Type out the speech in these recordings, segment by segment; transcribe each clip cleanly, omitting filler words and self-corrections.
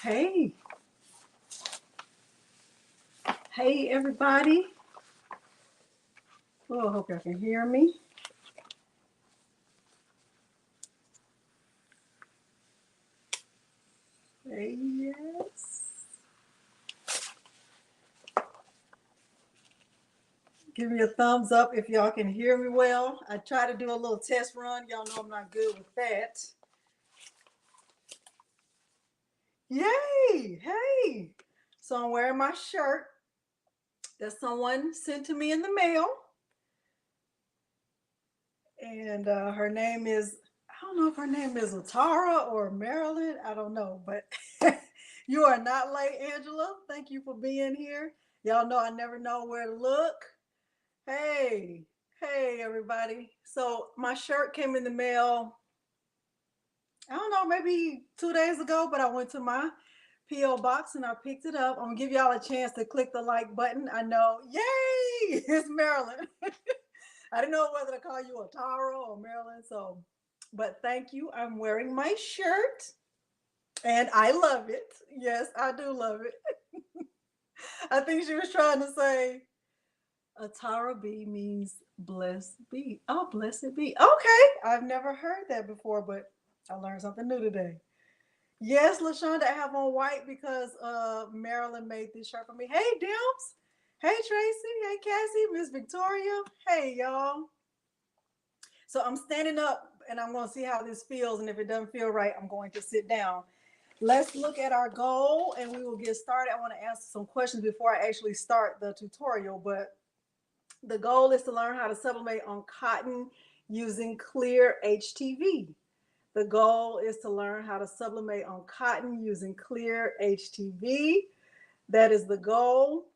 Hey, hey everybody. Oh, I hope y'all can hear me. Hey, yes. Give me a thumbs up if y'all can hear me well. I try to do a little test run. Y'all know I'm not good with that. Yay, hey. So I'm wearing my shirt that someone sent to me in the mail. And her name is, I don't know if her name is Atara or Marilyn. I don't know, but you are not late, Angela. Thank you for being here. Y'all know I never know where to look. Hey, hey, everybody. So my shirt came in the mail, I don't know, maybe 2 days ago, but I went to my P.O. box and I picked it up. I'm gonna give y'all a chance to click the like button. I know, yay, it's Marilyn. I didn't know whether to call you a Taro or Marilyn, so, but thank you. I'm wearing my shirt and I love it. Yes, I do love it. I think she was trying to say Atara B means blessed be. Oh, blessed be. Okay, I've never heard that before, but I learned something new today. Yes, LaShonda, I have on white because Marilyn made this shirt for me. Hey, Dimps. Hey, Tracy. Hey, Cassie. Miss Victoria. Hey, y'all. So I'm standing up and I'm going to see how this feels. And if it doesn't feel right, I'm going to sit down. Let's look at our goal and we will get started. I want to answer some questions before I actually start the tutorial, but the goal is to learn how to sublimate on cotton using clear HTV. The goal is to learn how to sublimate on cotton using clear HTV. That is the goal.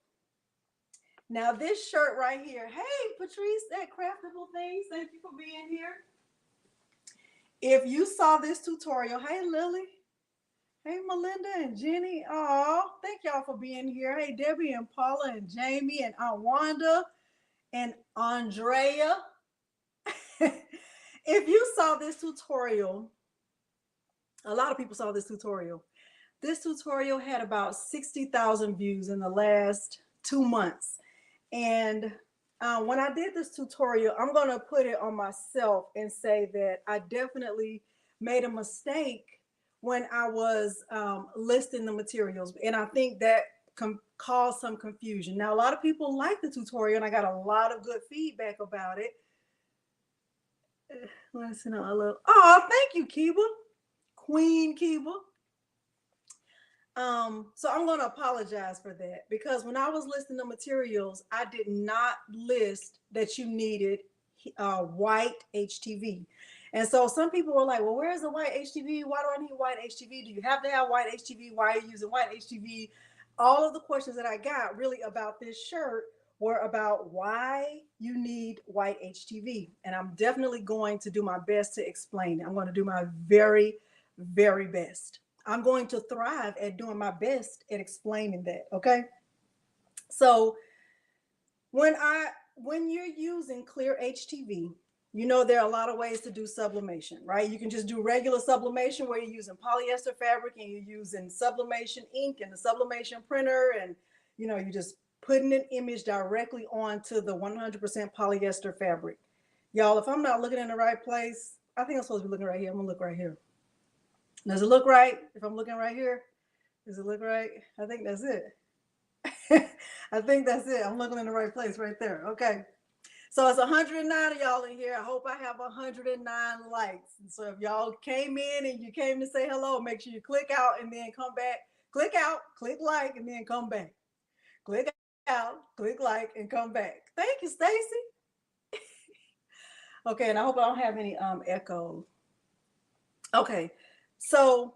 Now this shirt right here, hey Patrice, that craftable things, thank you for being here. If you saw this tutorial, hey Lily, hey Melinda and Jenny, oh, thank y'all for being here. Hey Debbie and Paula and Jamie and Aunt Wanda and Andrea. If you saw this tutorial, a lot of people saw this tutorial. This tutorial had about 60,000 views in the last 2 months. And when I did this tutorial, I'm going to put it on myself and say that I definitely made a mistake when I was listing the materials. And I think that caused some confusion. Now, a lot of people like the tutorial and I got a lot of good feedback about it. Listen, I love, oh, thank you, Kiba, Queen Kiba. So I'm going to apologize for that because when I was listing the materials, I did not list that you needed white HTV. And so some people were like, well, where's the white HTV? Why do I need white HTV? Do you have to have white HTV? Why are you using white HTV? All of the questions that I got really about this shirt were about why you need white HTV. And I'm definitely going to do my best to explain it. I'm going to do my very, very best. I'm going to thrive at doing my best at explaining that, okay? So when you're using clear HTV, you know there are a lot of ways to do sublimation, right? You can just do regular sublimation where you're using polyester fabric and you're using sublimation ink and the sublimation printer and you know, you're just putting an image directly onto the 100% polyester fabric. Y'all, if I'm not looking in the right place, I think I'm supposed to be looking right here. I'm gonna look right here. Does it look right? If I'm looking right here, does it look right? I think that's it. I think that's it. I'm looking in the right place right there. Okay. So it's 109 of y'all in here. I hope I have 109 likes. So if y'all came in and you came to say hello, make sure you click out and then come back. Click out, click like, and then come back. Click out, click like, and come back. Thank you, Stacy. Okay, and I hope I don't have any echo. Okay. So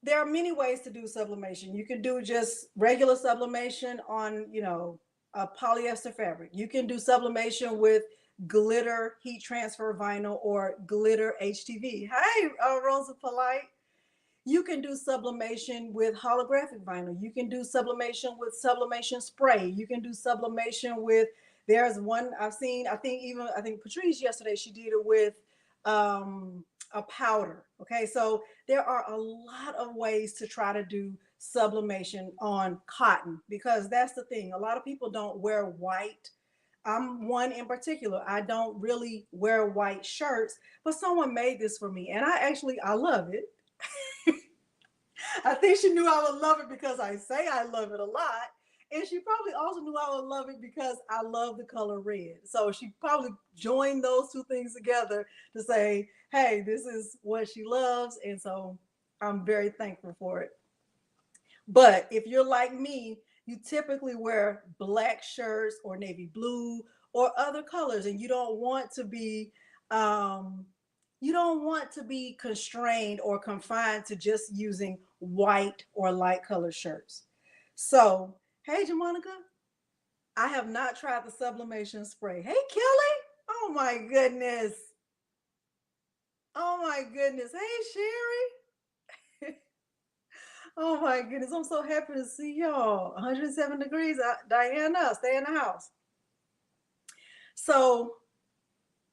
there are many ways to do sublimation. You can do just regular sublimation on, you know, a polyester fabric. You can do sublimation with glitter heat transfer vinyl or glitter HTV. Hi, Rosa Polite. You can do sublimation with holographic vinyl. You can do sublimation with sublimation spray. You can do sublimation with, there's one I've seen, I think Patrice yesterday, she did it with a powder. Okay, so there are a lot of ways to try to do sublimation on cotton, because that's the thing. A lot of people don't wear white. I'm one in particular. I don't really wear white shirts, but someone made this for me, and I love it. I think she knew I would love it because I say I love it a lot. And she probably also knew I would love it because I love the color red. So she probably joined those two things together to say, hey, this is what she loves. And so I'm very thankful for it. But if you're like me, you typically wear black shirts or navy blue or other colors, and um, you don't want to be constrained or confined to just using white or light colored shirts. So, hey, Jamonica, I have not tried the sublimation spray. Hey, Kelly. Oh my goodness. Oh my goodness. Hey, Sherry. Oh my goodness. I'm so happy to see y'all. 107 degrees. Diana, stay in the house. So,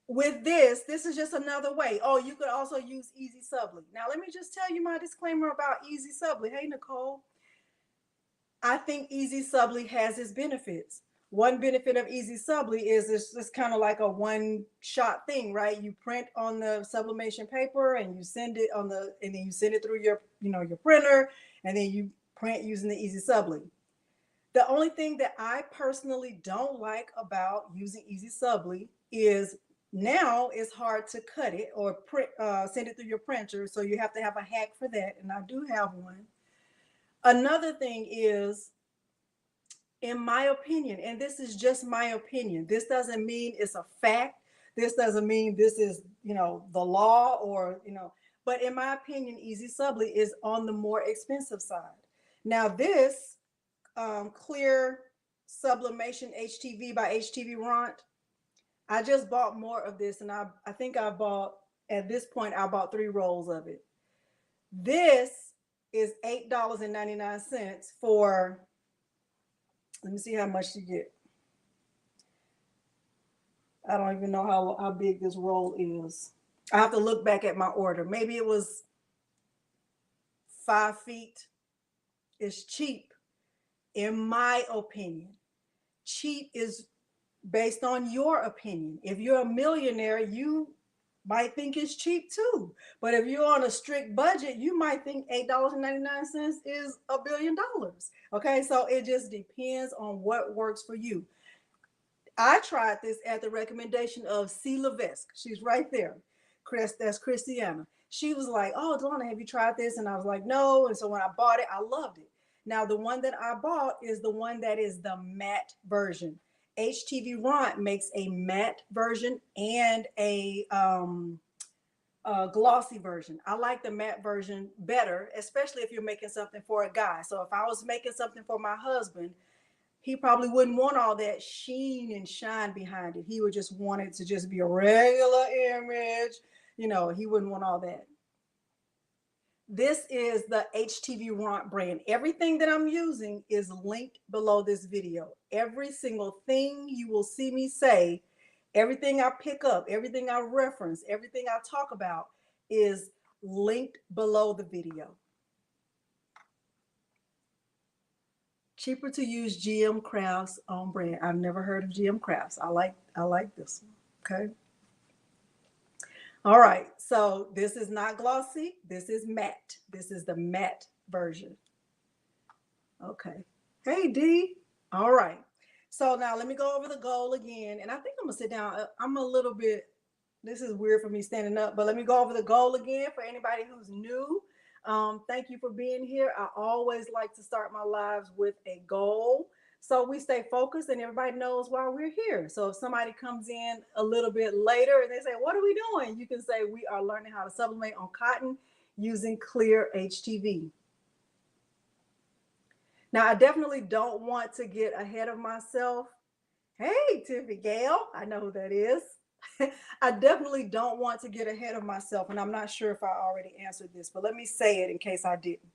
with this is just another way. Oh, you could also use Easy Subli. Now, let me just tell you my disclaimer about Easy Subli. Hey, Nicole. I think Easy Subli has its benefits. One benefit of Easy Subli is it's just kind of like a one-shot thing, right? You print on the sublimation paper and you send it and then you send it through your printer, and then you print using the Easy Subli. The only thing that I personally don't like about using Easy Subli is now it's hard to cut it or send it through your printer, so you have to have a hack for that, and I do have one. Another thing is, in my opinion, and this is just my opinion, this doesn't mean it's a fact. This doesn't mean this is, the law but in my opinion, Easy Subli is on the more expensive side. Now, this clear Sublimation HTV by HTV Ront, I just bought more of this, and I think at this point, I bought 3 rolls of it. This is $8.99 for, let me see how much you get. I don't even know how big this roll is. I have to look back at my order. Maybe it was 5 feet. It's cheap, in my opinion. Cheap is based on your opinion. If you're a millionaire, you might think it's cheap too. But if you're on a strict budget, you might think $8.99 is $1 billion. Okay, so it just depends on what works for you. I tried this at the recommendation of C. Levesque. She's right there. That's Christiana. She was like, oh, Delonda, have you tried this? And I was like, no. And so when I bought it, I loved it. Now, the one that I bought is the one that is the matte version. HTV Ront makes a matte version and a glossy version. I like the matte version better, especially if you're making something for a guy. So if I was making something for my husband, he probably wouldn't want all that sheen and shine behind it. He would just want it to just be a regular image. He wouldn't want all that. This is the HTV Ront brand. Everything that I'm using is linked below this video. Every single thing you will see me say, everything I pick up, everything I reference, everything I talk about is linked below the video. Cheaper to use GM Crafts on brand. I've never heard of GM Crafts. I like this one. Okay. All right. So this is not glossy. This is matte. This is the matte version. Okay. Hey, D. All right. So now let me go over the goal again. And I think I'm going to sit down. This is weird for me standing up, but let me go over the goal again for anybody who's new. Thank you for being here. I always like to start my lives with a goal, so we stay focused and everybody knows why we're here. So if somebody comes in a little bit later and they say, what are we doing? You can say, we are learning how to sublimate on cotton using clear HTV. Now, I definitely don't want to get ahead of myself. Hey, Tiffy Gale, I know who that is. I definitely don't want to get ahead of myself, and I'm not sure if I already answered this, but let me say it in case I didn't.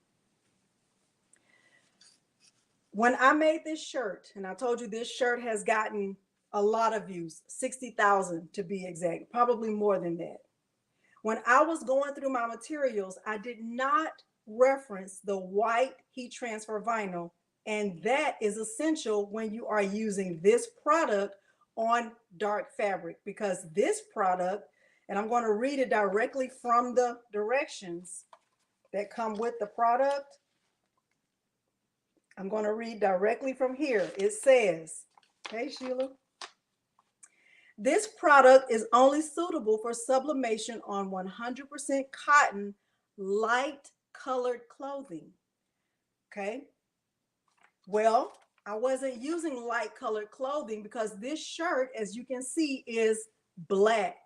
When I made this shirt, and I told you this shirt has gotten a lot of views, 60,000 to be exact, probably more than that. When I was going through my materials, I did not reference the white heat transfer vinyl, and that is essential when you are using this product on dark fabric, because this product, and I'm going to read it directly from the directions that come with the product. I'm going to read directly from here. It says, hey Sheila, this product is only suitable for sublimation on 100% cotton, light colored clothing. Okay. Well, I wasn't using light colored clothing because this shirt, as you can see, is black.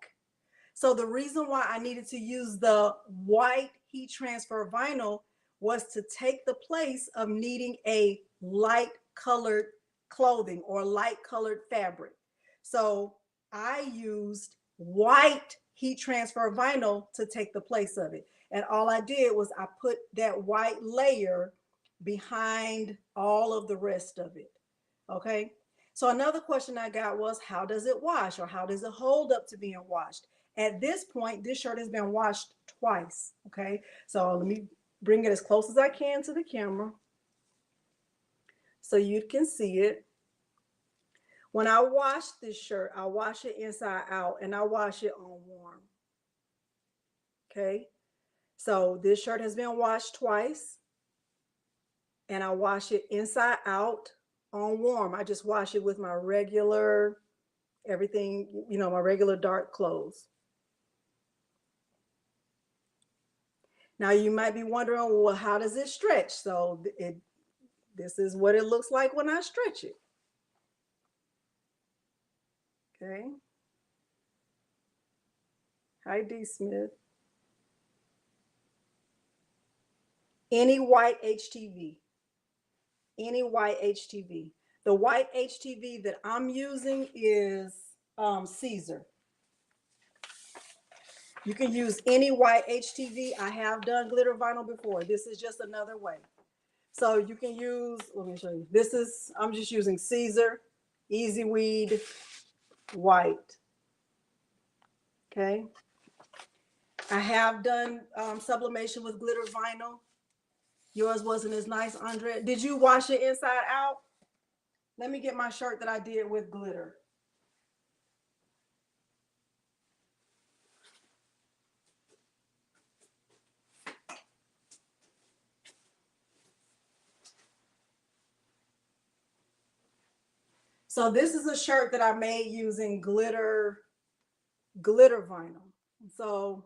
So the reason why I needed to use the white heat transfer vinyl was to take the place of needing a light colored clothing or light colored fabric. So I used white heat transfer vinyl to take the place of it. And all I did was I put that white layer behind all of the rest of it. Okay. So another question I got was, how does it wash, or how does it hold up to being washed? At this point, this shirt has been washed twice. Okay. So let me bring it as close as I can to the camera so you can see it. When I wash this shirt, I wash it inside out and I wash it on warm. Okay. So this shirt has been washed twice and I wash it inside out on warm. I just wash it with my regular, everything, you know, my regular dark clothes. Now you might be wondering, well, how does it stretch? So this is what it looks like when I stretch it. Okay. Hi, D. Smith. Any white HTV. Any white HTV. The white HTV that I'm using is Caesar. You can use any white HTV. I have done glitter vinyl before. This is just another way. So you can use, let me show you. This is, I'm just using Caesar, Easy Weed, white. Okay. I have done sublimation with glitter vinyl. Yours wasn't as nice, Andre. Did you wash it inside out? Let me get my shirt that I did with glitter. So this is a shirt that I made using glitter vinyl. So,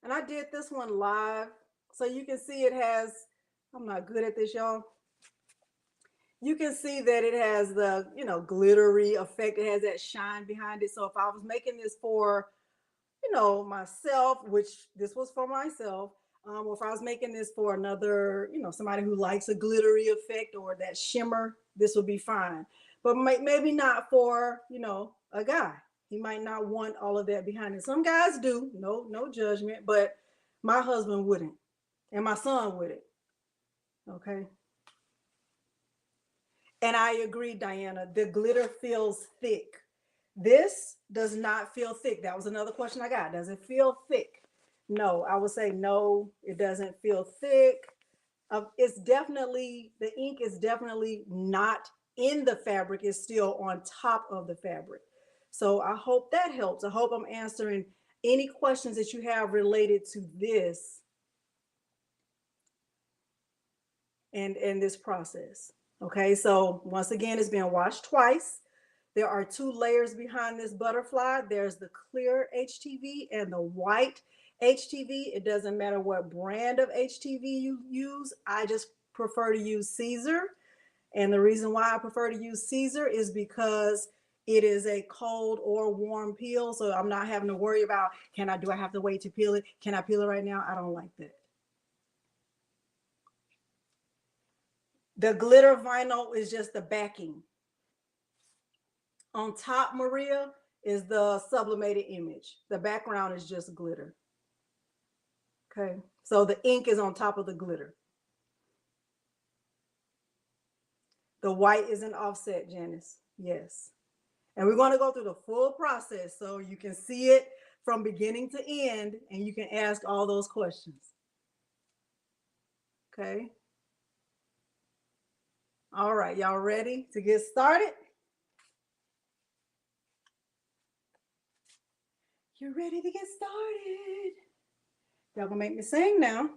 and I did this one live. So you can see it has, I'm not good at this, y'all. You can see that it has the, you know, glittery effect. It has that shine behind it. So if I was making this for, you know, myself, which this was for myself, or if I was making this for another, you know, somebody who likes a glittery effect or that shimmer, this would be fine. But maybe not for, you know, a guy. He might not want all of that behind it. Some guys do, no judgment, but my husband wouldn't, and my son wouldn't. Okay. And I agree, Diana, the glitter feels thick. This does not feel thick. That was another question I got. Does it feel thick? No, I would say no, it doesn't feel thick. It's definitely, the ink is definitely not in the fabric. It's still on top of the fabric. So I hope that helps. I hope I'm answering any questions that you have related to this and this process. Okay, so once again, it's been washed twice. There are two layers behind this butterfly. There's the clear HTV and the white HTV. It doesn't matter what brand of HTV you use. I just prefer to use Caesar. And the reason why I prefer to use Caesar is because it is a cold or warm peel. So I'm not having to worry about, do I have to wait to peel it? Can I peel it right now? I don't like that. The glitter vinyl is just the backing. On top, Maria, is the sublimated image. The background is just glitter. Okay, so the ink is on top of the glitter. The white is an offset, Janice. Yes. And we're going to go through the full process so you can see it from beginning to end, and you can ask all those questions. Okay. All right, y'all ready to get started? You're ready to get started. Y'all gonna make me sing now.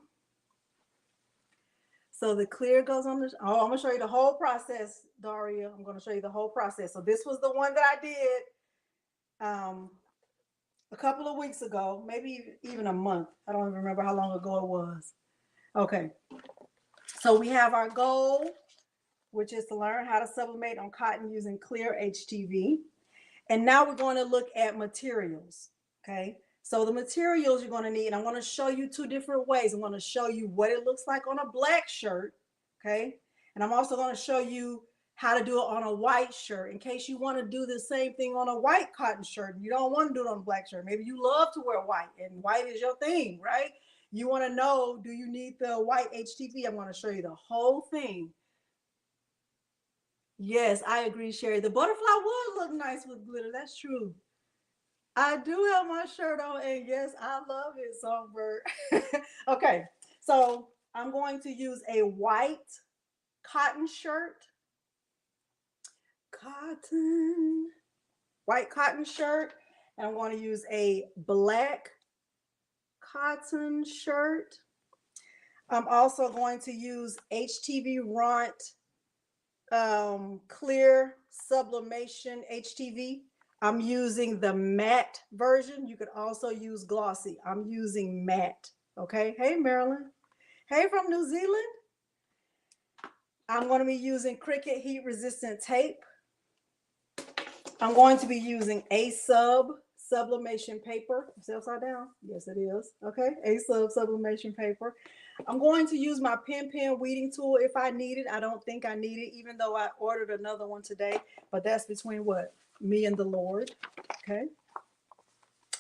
So the clear goes on the, oh, I'm gonna show you the whole process, Daria. I'm gonna show you the whole process. So this was the one that I did a couple of weeks ago, maybe even a month. I don't even remember how long ago it was. Okay. So we have our goal, which is to learn how to sublimate on cotton using clear HTV. And now we're going to look at materials. Okay. So the materials you're going to need, I'm going to show you two different ways. I'm going to show you what it looks like on a black shirt. Okay. And I'm also going to show you how to do it on a white shirt in case you want to do the same thing on a white cotton shirt. You don't want to do it on a black shirt. Maybe you love to wear white and white is your thing, right? You want to know, do you need the white HTV? I'm going to show you the whole thing. Yes, I agree, Sherry. The butterfly would look nice with glitter. That's true. I do have my shirt on, and yes, I love it, Songbird. Okay, so I'm going to use a white cotton shirt. White cotton shirt. And I'm going to use a black cotton shirt. I'm also going to use HTV Ront clear sublimation HTV. I'm using the matte version. You could also use glossy. I'm using matte. Okay. Hey, Marilyn. Hey, from New Zealand. I'm going to be using Cricut heat resistant tape. I'm going to be using sublimation paper. Is it upside down? Yes, it is. Okay. sublimation paper. I'm going to use my pen weeding tool if I need it. I don't think I need it, even though I ordered another one today. But that's between what? Me and the Lord. Okay.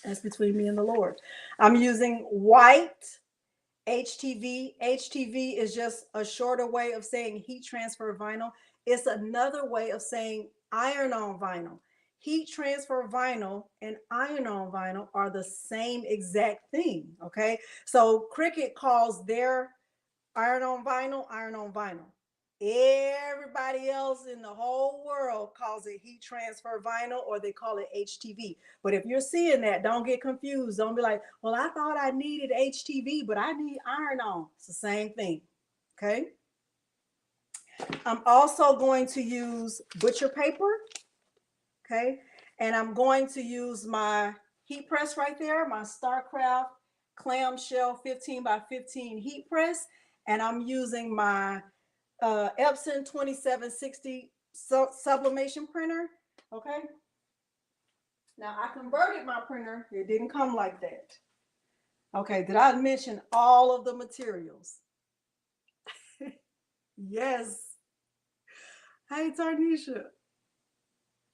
That's between me and the Lord. I'm using white HTV. HTV is just a shorter way of saying heat transfer vinyl. It's another way of saying iron-on vinyl. Heat transfer vinyl and iron-on vinyl are the same exact thing, okay? So Cricut calls their iron-on vinyl. Everybody else in the whole world calls it heat transfer vinyl, or they call it HTV. But if you're seeing that, don't get confused. Don't be like, well, I thought I needed HTV, but I need iron-on. It's the same thing, okay? I'm also going to use butcher paper, okay? And I'm going to use my heat press right there, my StarCraft clamshell 15 by 15 heat press. And I'm using my Epson 2760 sublimation printer, okay? Now I converted my printer. It didn't come like that. Okay, did I mention all of the materials? Yes. Hey, Tarnisha.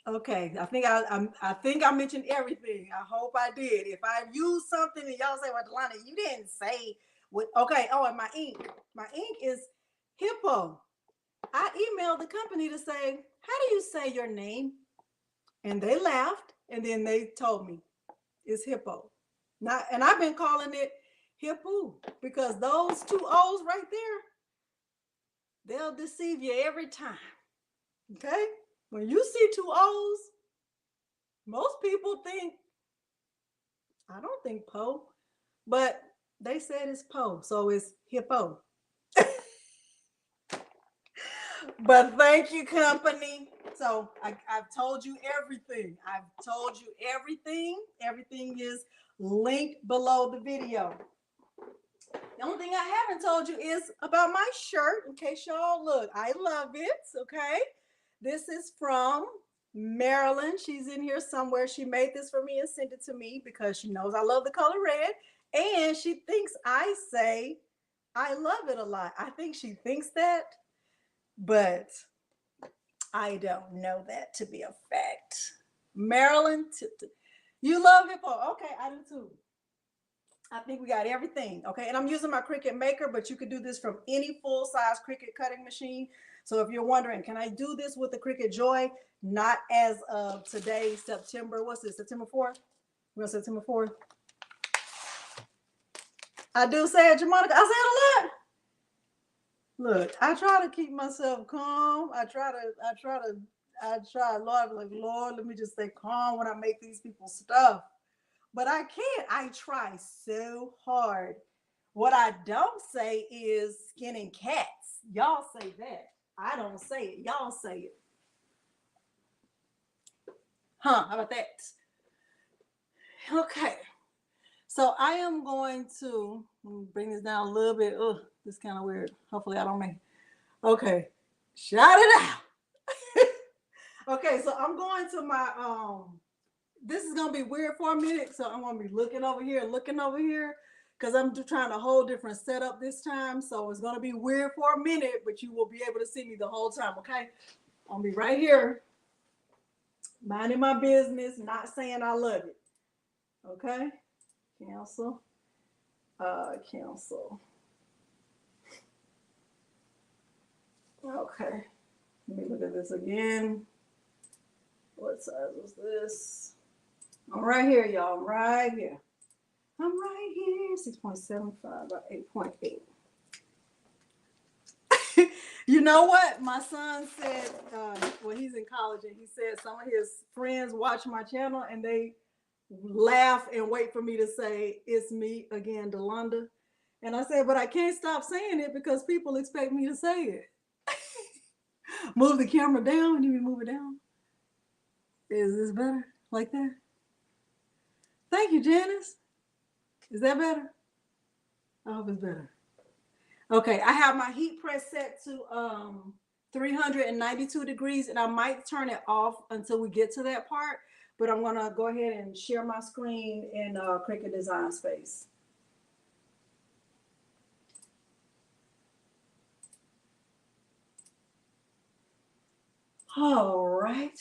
Okay, I think I mentioned everything. I hope I did. If I used something and y'all say, well, Delonda, you didn't say what, okay. Oh, and my ink. My ink is Hippo. I emailed the company to say, how do you say your name? And they laughed, and then they told me it's Hippo. Not, and I've been calling it Hippo because those two O's right there, they'll deceive you every time. Okay? When you see two O's, most people think, I don't think Po, but they said it's Po, so it's Hippo. But thank you, company. So I've told you everything. I've told you everything. Everything is linked below the video. The only thing I haven't told you is about my shirt, in case y'all look. I love it, okay? This is from Marilyn. She's in here somewhere. She made this for me and sent it to me because she knows I love the color red. And she thinks I say I love it a lot. I think she thinks that, but I don't know that to be a fact. Marilyn, you love Hippo. Okay, I do too. I think we got everything. Okay, and I'm using my Cricut Maker, but you could do this from any full-size Cricut cutting machine. So if you're wondering, can I do this with the Cricut Joy? Not as of today, September, what's this, September 4th? We're gonna September 4th. I do say it, Jamonica. I say it a lot. Look, I try to keep myself calm. I try, Lord, like, Lord, let me just stay calm when I make these people stuff. But I can't. I try so hard. What I don't say is skinning cats. Y'all say that. I don't say it. Y'all say it. Huh? How about that? Okay. So I am going to bring this down a little bit. Ugh, this is kind of weird. Hopefully I don't make it. Okay. Shout it out. Okay, so I'm going to my this is gonna be weird for a minute. So I'm gonna be looking over here, because I'm trying a whole different setup this time. So it's gonna be weird for a minute, but you will be able to see me the whole time. Okay, I'll be right here, minding my business, not saying I love it. Okay, cancel, cancel. Okay, let me look at this again. What size was this? I'm right here, y'all. I'm right here. 6.75 by 8.8. You know what? My son said, well, he's in college, and he said some of his friends watch my channel and they laugh and wait for me to say, it's me again, Delonda. And I said, but I can't stop saying it because people expect me to say it. Move the camera down. You move it down. Is this better? Like that? Thank you, Janice. Is that better? I hope it's better. Okay, I have my heat press set to 392 degrees, and I might turn it off until we get to that part, but I'm gonna go ahead and share my screen in Cricut Design Space. All right.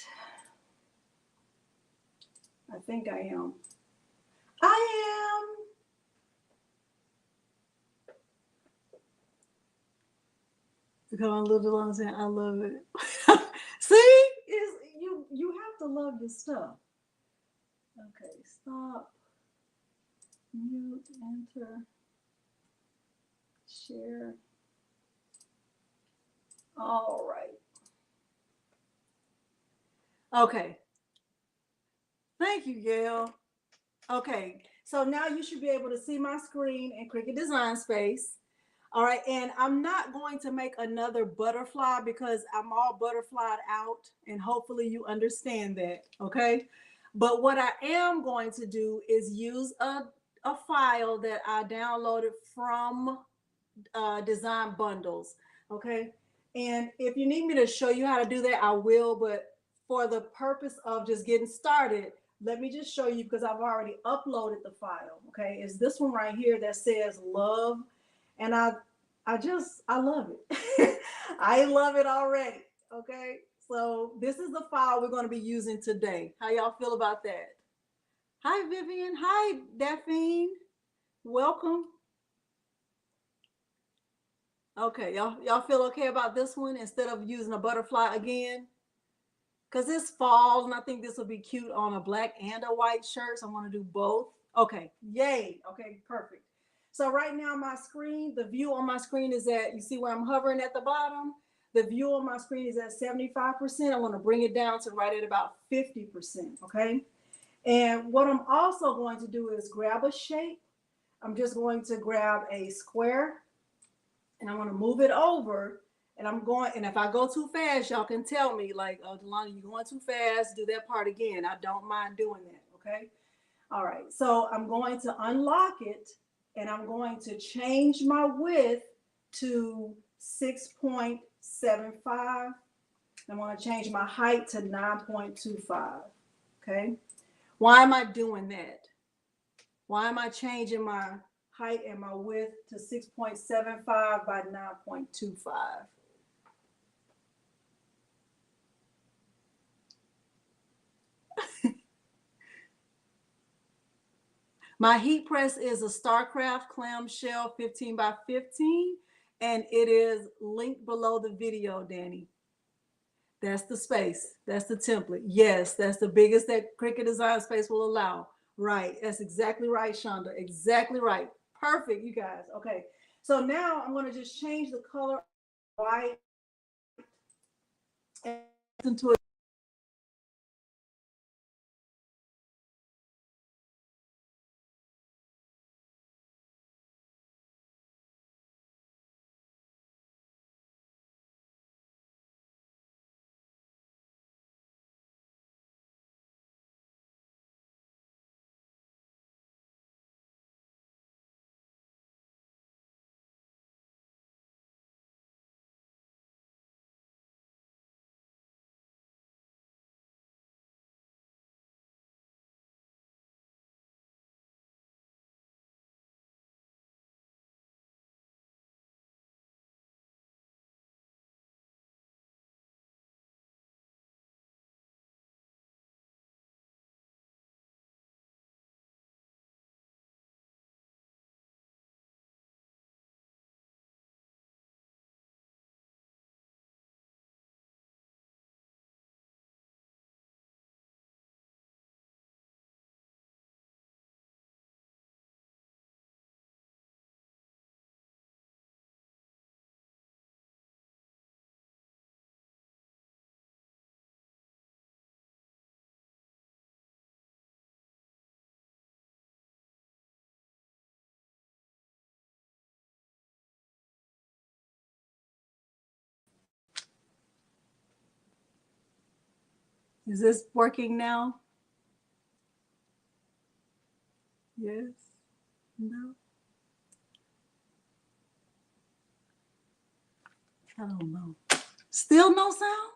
I think I am. Come on, little ones, I love it. See, you have to love this stuff. Okay, stop, mute, enter, share. All right. Okay. Thank you, Gail. Okay, so now you should be able to see my screen in Cricut Design Space. All right, and I'm not going to make another butterfly because I'm all butterflied out, and hopefully you understand that, okay? But what I am going to do is use a file that I downloaded from Design Bundles, okay? And if you need me to show you how to do that, I will, but for the purpose of just getting started, let me just show you because I've already uploaded the file, okay? It's this one right here that says love. And I love it. I love it already. Okay. So this is the file we're going to be using today. How y'all feel about that? Hi, Vivian. Hi, Daphne. Welcome. Okay. Y'all feel okay about this one instead of using a butterfly again? Because it's fall, and I think this will be cute on a black and a white shirt. So I want to do both. Okay. Yay. Okay. Perfect. So right now my screen, the view on my screen is at, you see where I'm hovering at the bottom? The view on my screen is at 75%. I want to bring it down to right at about 50%, okay? And what I'm also going to do is grab a shape. I'm just going to grab a square, and I want to move it over, and and if I go too fast, y'all can tell me, like, oh, Delonda, you're going too fast, do that part again. I don't mind doing that, okay? All right, so I'm going to unlock it, and I'm going to change my width to 6.75. I'm going to change my height to 9.25. Okay. Why am I doing that? Why am I changing my height and my width to 6.75 by 9.25? My heat press is a StarCraft clamshell 15 by 15, and it is linked below the video, Danny. That's the space. That's the template. Yes, that's the biggest that Cricut Design Space will allow. Right. That's exactly right, Shonda. Exactly right. Perfect, you guys. Okay. So now I'm going to just change the color white into a Is this working now? Yes. No. I don't know. Still no sound?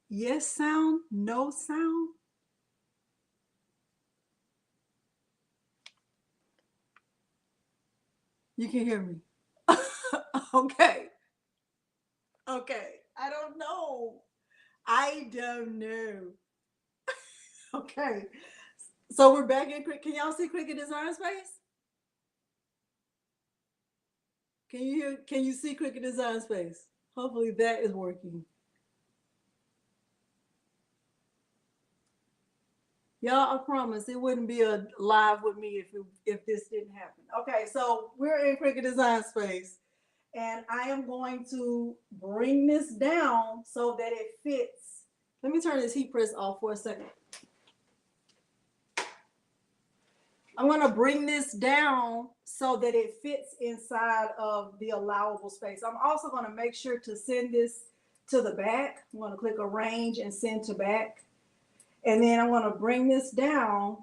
Yes sound, no sound. You can hear me. Okay. Okay. I don't know. I don't know. Okay. So we're back in. Can y'all see Cricut Design Space? Can you hear? Can you see Cricut Design Space? Hopefully that is working. Y'all, I promise it wouldn't be a live with me if this didn't happen. Okay, so we're in Cricut Design Space, and I am going to bring this down so that it fits. Let me turn this heat press off for a second. I'm going to bring this down so that it fits inside of the allowable space. I'm also going to make sure to send this to the back. I'm going to click arrange and send to back. And then I'm going to bring this down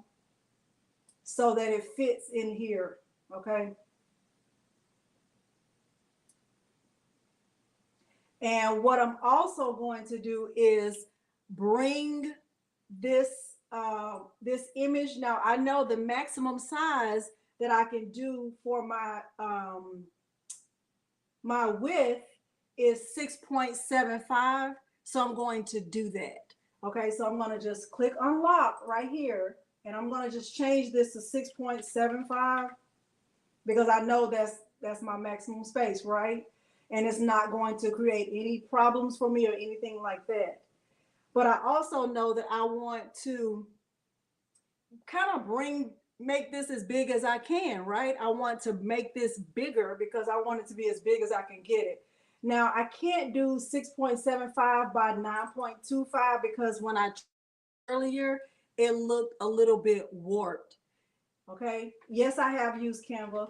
so that it fits in here. Okay. And what I'm also going to do is bring this this image. Now I know the maximum size that I can do for my width is 6.75. So I'm going to do that. Okay, so I'm going to just click unlock right here, and I'm going to just change this to 6.75 because I know that's my maximum space, right? And it's not going to create any problems for me or anything like that. But I also know that I want to kind of make this as big as I can, right? I want to make this bigger because I want it to be as big as I can get it. Now I can't do 6.75 by 9.25 because when I earlier, it looked a little bit warped. Okay. Yes, I have used Canva.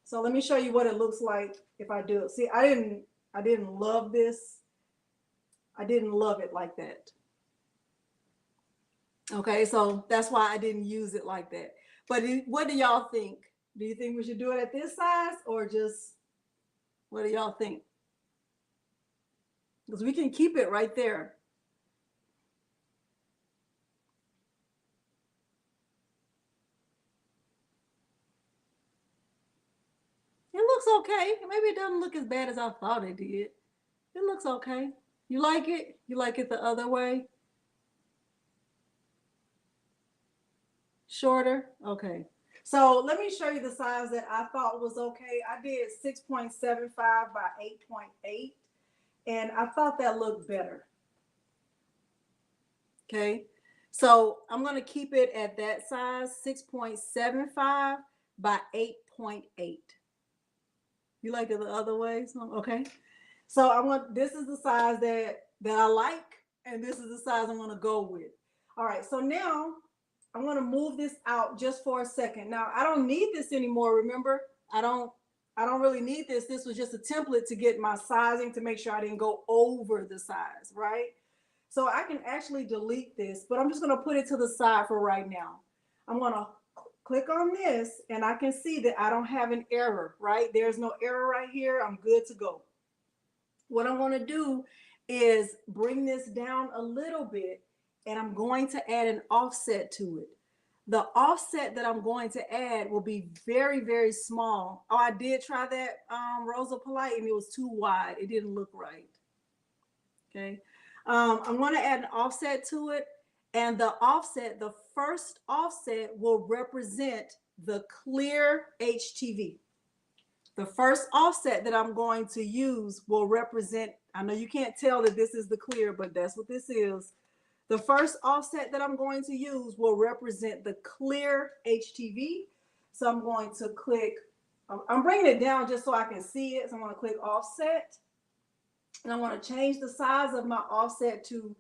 So let me show you what it looks like if I do it. See, I didn't love this. I didn't love it like that. Okay, so that's why I didn't use it like that. But what do y'all think? Do you think we should do it at this size or just, what do y'all think? Because we can keep it right there. It looks okay. Maybe it doesn't look as bad as I thought it did. It looks okay. You like it? You like it the other way? Shorter? Okay. So let me show you the size that I thought was okay. I did 6.75 by 8.8, and I thought that looked better. Okay. So I'm going to keep it at that size, 6.75 by 8.8. You like it the other way? So, okay. So I want, this is the size that I like, and this is the size I'm going to go with. All right. So now I'm going to move this out just for a second. Now I don't need this anymore. Remember, I don't really need this. This was just a template to get my sizing to make sure I didn't go over the size, right? So I can actually delete this, but I'm just going to put it to the side for right now. I'm going to click on this and I can see that I don't have an error, right? There's no error right here. I'm good to go. What I'm going to do is bring this down a little bit, and I'm going to add an offset to it. The offset that I'm going to add will be very, very small. Oh, I did try that Rosa Polite, and it was too wide. It didn't look right. Okay. I'm going to add an offset to it, and the offset, the first offset will represent the clear HTV. The first offset that I'm going to use will represent, I know you can't tell that this is the clear, but that's what this is. The first offset that I'm going to use will represent the clear HTV. So I'm going to click, I'm bringing it down just so I can see it. So I'm going to click offset. And I want to change the size of my offset to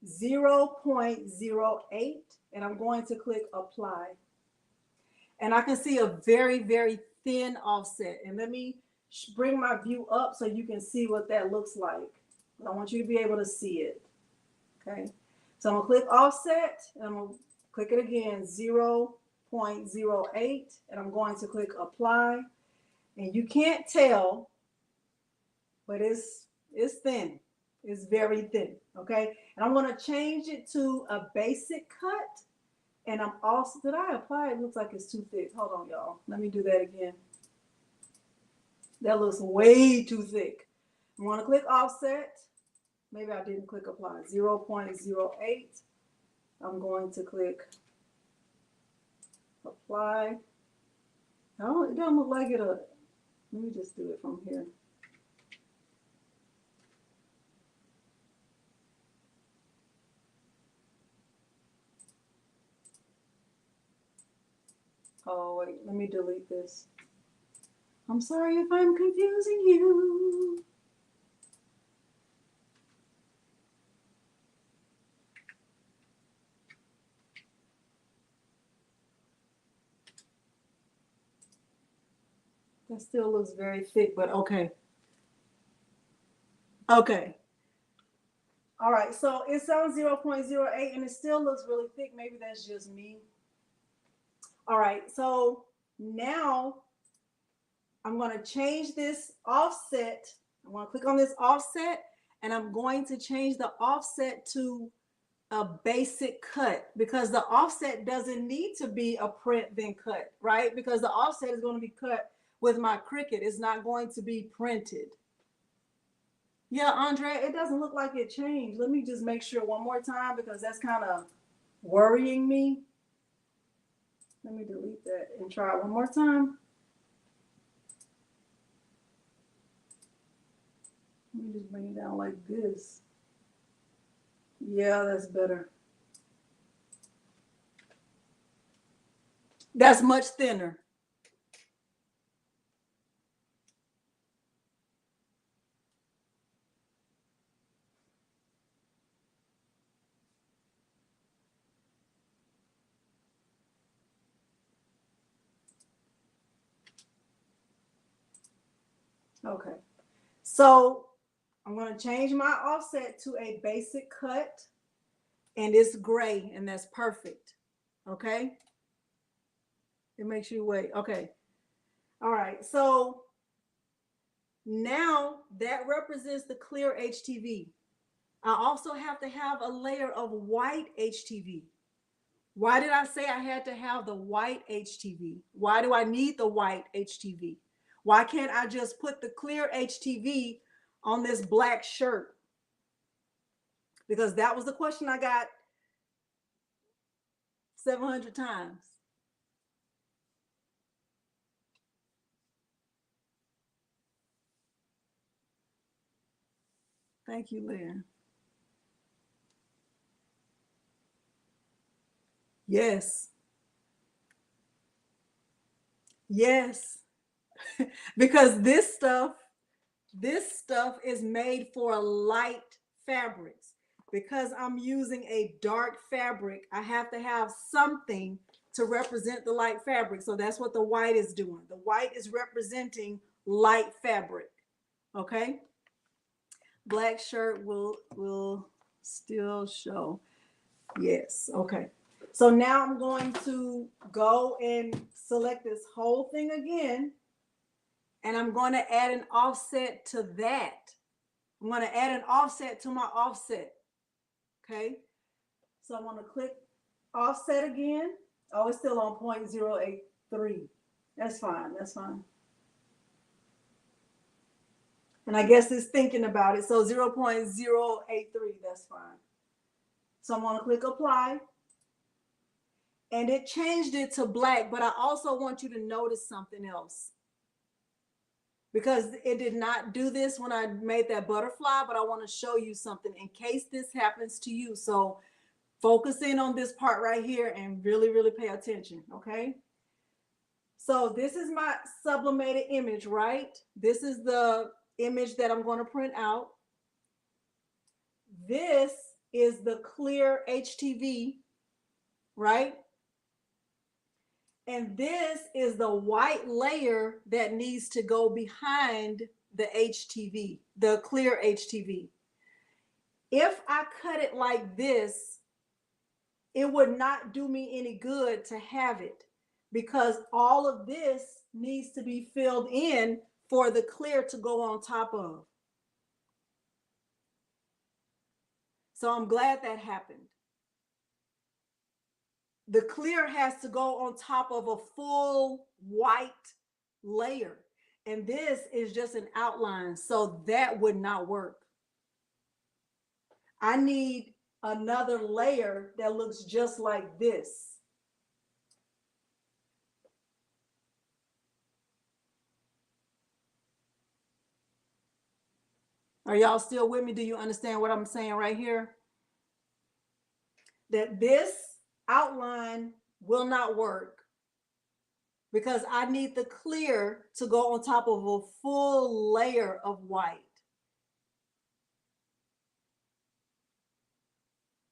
0.08. And I'm going to click apply. And I can see a very, very thin offset. And let me bring my view up so you can see what that looks like. I want you to be able to see it. Okay. So I'm going to click offset, and I'm going to click it again, 0.08. And I'm going to click apply. And you can't tell, but it's thin. It's very thin. Okay. And I'm going to change it to a basic cut. And I'm also, did I apply? It looks like it's too thick. Hold on, y'all. Let me do that again. That looks way too thick. I'm going to click offset. Maybe I didn't click apply. 0.08. I'm going to click apply. Oh, it doesn't look like it. Let me just do it from here. Oh, wait, let me delete this. I'm sorry if I'm confusing you. That still looks very thick, but okay. Okay. All right, so it's on 0.08 and it still looks really thick. Maybe that's just me. All right, so now I'm going to change this offset. I'm going to click on this offset, and I'm going to change the offset to a basic cut, because the offset doesn't need to be a print then cut, right? Because the offset is going to be cut with my Cricut. It's not going to be printed. Yeah, Andrea, it doesn't look like it changed. Let me just make sure one more time, because that's kind of worrying me. Let me delete that and try it one more time. Let me just bring it down like this. Yeah, that's better. That's much thinner. Okay. So I'm going to change my offset to a basic cut, and it's gray, and that's perfect. Okay. It makes you wait. Okay. All right. So now that represents the clear HTV. I also have to have a layer of white HTV. Why did I say I had to have the white HTV? Why do I need the white HTV? Why can't I just put the clear HTV on this black shirt? Because that was the question I got 700 times. Thank you, Lynn. Yes. Yes. Because this stuff is made for light fabrics. Because I'm using a dark fabric, I have to have something to represent the light fabric. So that's what the white is doing. The white is representing light fabric. Okay. Black shirt will still show. Yes. Okay. So now I'm going to go and select this whole thing again. And I'm going to add an offset to that. I'm going to add an offset to my offset. Okay. So I'm going to click offset again. Oh, it's still on 0.083. That's fine. That's fine. And I guess it's thinking about it. So 0.083, that's fine. So I'm going to click apply. And it changed it to black, but I also want you to notice something else. Because it did not do this when I made that butterfly, but I want to show you something in case this happens to you. So focus in on this part right here and really, really pay attention, okay? So this is my sublimated image, right? This is the image that I'm going to print out. This is the clear HTV, right? And this is the white layer that needs to go behind the HTV, the clear HTV. If I cut it like this, it would not do me any good to have it because all of this needs to be filled in for the clear to go on top of. So I'm glad that happened. The clear has to go on top of a full white layer. And this is just an outline. So that would not work. I need another layer that looks just like this. Are y'all still with me? Do you understand what I'm saying right here? That this outline will not work because I need the clear to go on top of a full layer of white.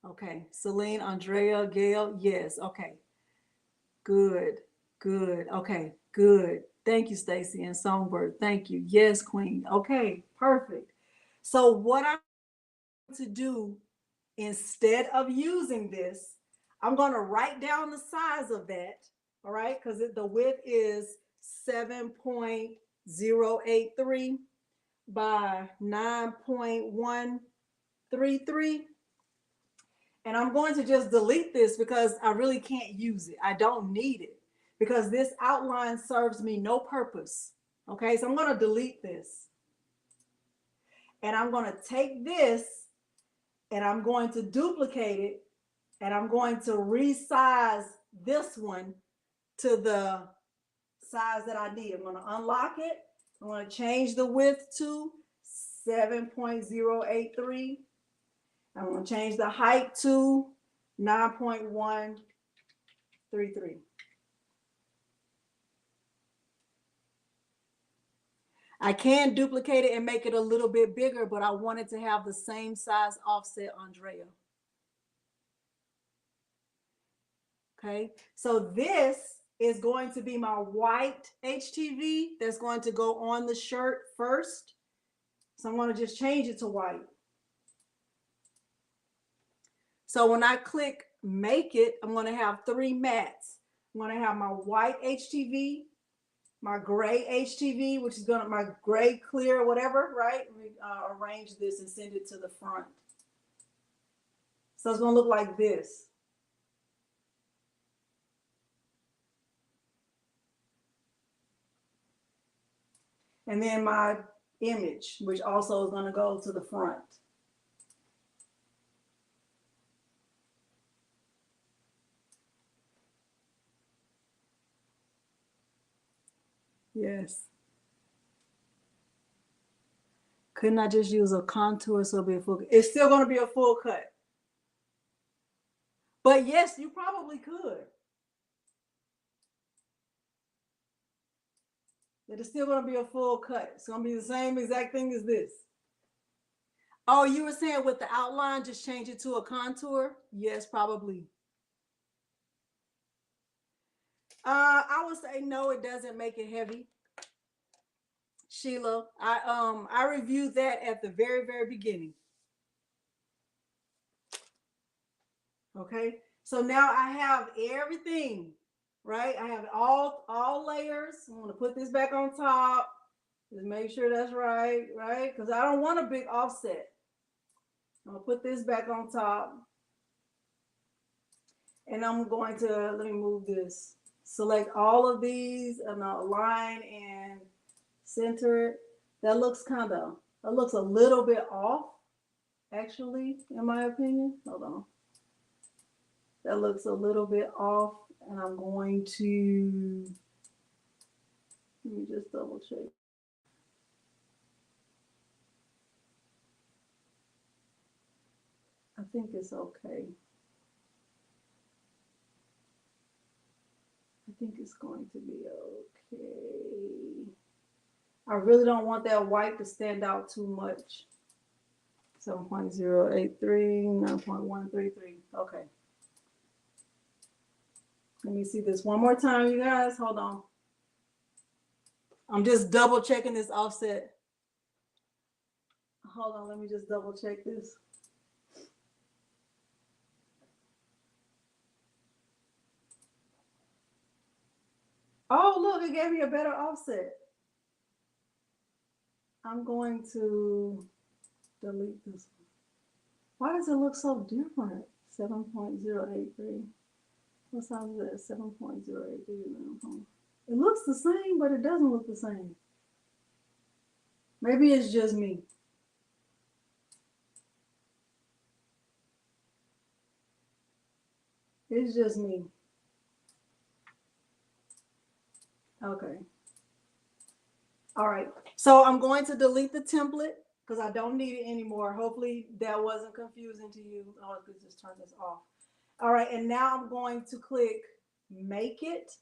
Okay, Celine, Andrea, Gail, yes, okay. Good, good, okay, good. Thank you, Stacy and Songbird. Thank you. Yes, Queen. Okay, perfect. So what I'm going to do instead of using this, I'm going to write down the size of that, all right? Because the width is 7.083 by 9.133. And I'm going to just delete this because I really can't use it. I don't need it because this outline serves me no purpose. Okay, so I'm going to delete this. And I'm going to take this and I'm going to duplicate it and I'm going to resize this one to the size that I need. I'm going to unlock it. I'm going to change the width to 7.083. I'm going to change the height to 9.133. I can duplicate it and make it a little bit bigger, but I wanted to have the same size offset, Andrea. Okay, so this is going to be my white HTV that's going to go on the shirt first. So I'm going to just change it to white. So when I click make it, I'm going to have three mats. I'm going to have my white HTV, my gray HTV, which is going to my gray clear, whatever, right? Let me arrange this and send it to the front. So it's going to look like this. And then my image, which also is going to go to the front. Yes. Couldn't I just use a contour so it'll be a full? It's still going to be a full cut. But yes, you probably could. But it's still going to be a full cut. It's going to be the same exact thing as this. Oh, you were saying with the outline, just change it to a contour? Yes, probably. I would say no, it doesn't make it heavy. Sheila, I reviewed that at the very, very beginning. Okay, so now I have everything, right? I have all layers. I'm gonna put this back on top. Just make sure that's right, right? Because I don't want a big offset. I'm gonna put this back on top. And I'm going to, let me move this. Select all of these and align and center it. That looks that looks a little bit off, actually, in my opinion. Hold on. That looks a little bit off, and I'm going to, let me just double check. I think it's okay. I think it's going to be okay. I really don't want that white to stand out too much. 7.083, 9.133. Okay. Let me see this one more time, you guys. Hold on. I'm just double checking this offset. Hold on, let me just double check this. Oh, look, it gave me a better offset. I'm going to delete this one. Why does it look so different? 7.083. What size is that? 7.083. It looks the same, but it doesn't look the same. Maybe it's just me. It's just me. Okay. All right. So I'm going to delete the template because I don't need it anymore. Hopefully that wasn't confusing to you. Oh, I could just turn this off. All right. And now I'm going to click Make It.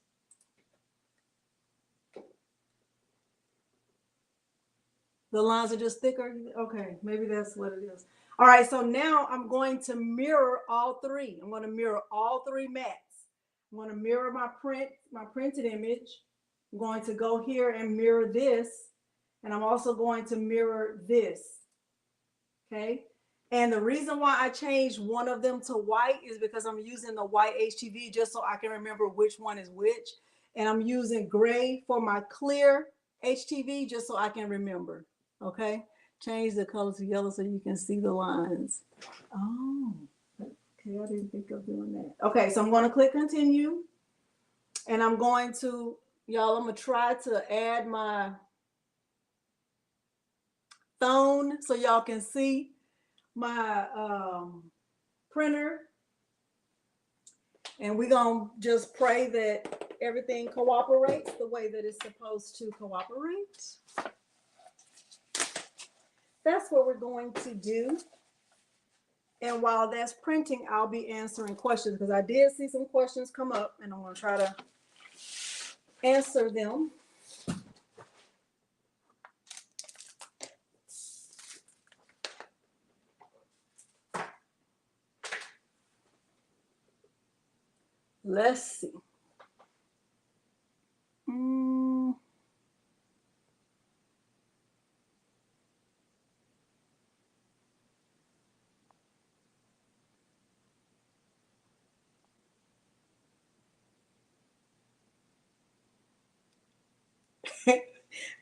The lines are just thicker. Okay, maybe that's what it is. All right, so now I'm going to mirror all three. I'm going to mirror all three mats. I'm going to mirror my printed image. I'm going to go here and mirror this. And I'm also going to mirror this. Okay. And the reason why I changed one of them to white is because I'm using the white HTV just so I can remember which one is which. And I'm using gray for my clear HTV just so I can remember. Okay, change the color to yellow so you can see the lines. Oh, okay, I didn't think of doing that. Okay, so I'm going to click continue. And I'm going to, y'all, I'm going to try to add my phone so y'all can see my printer. And we're going to just pray that everything cooperates the way that it's supposed to cooperate. That's what we're going to do. And while that's printing, I'll be answering questions because I did see some questions come up and I'm going to try to answer them. Let's see.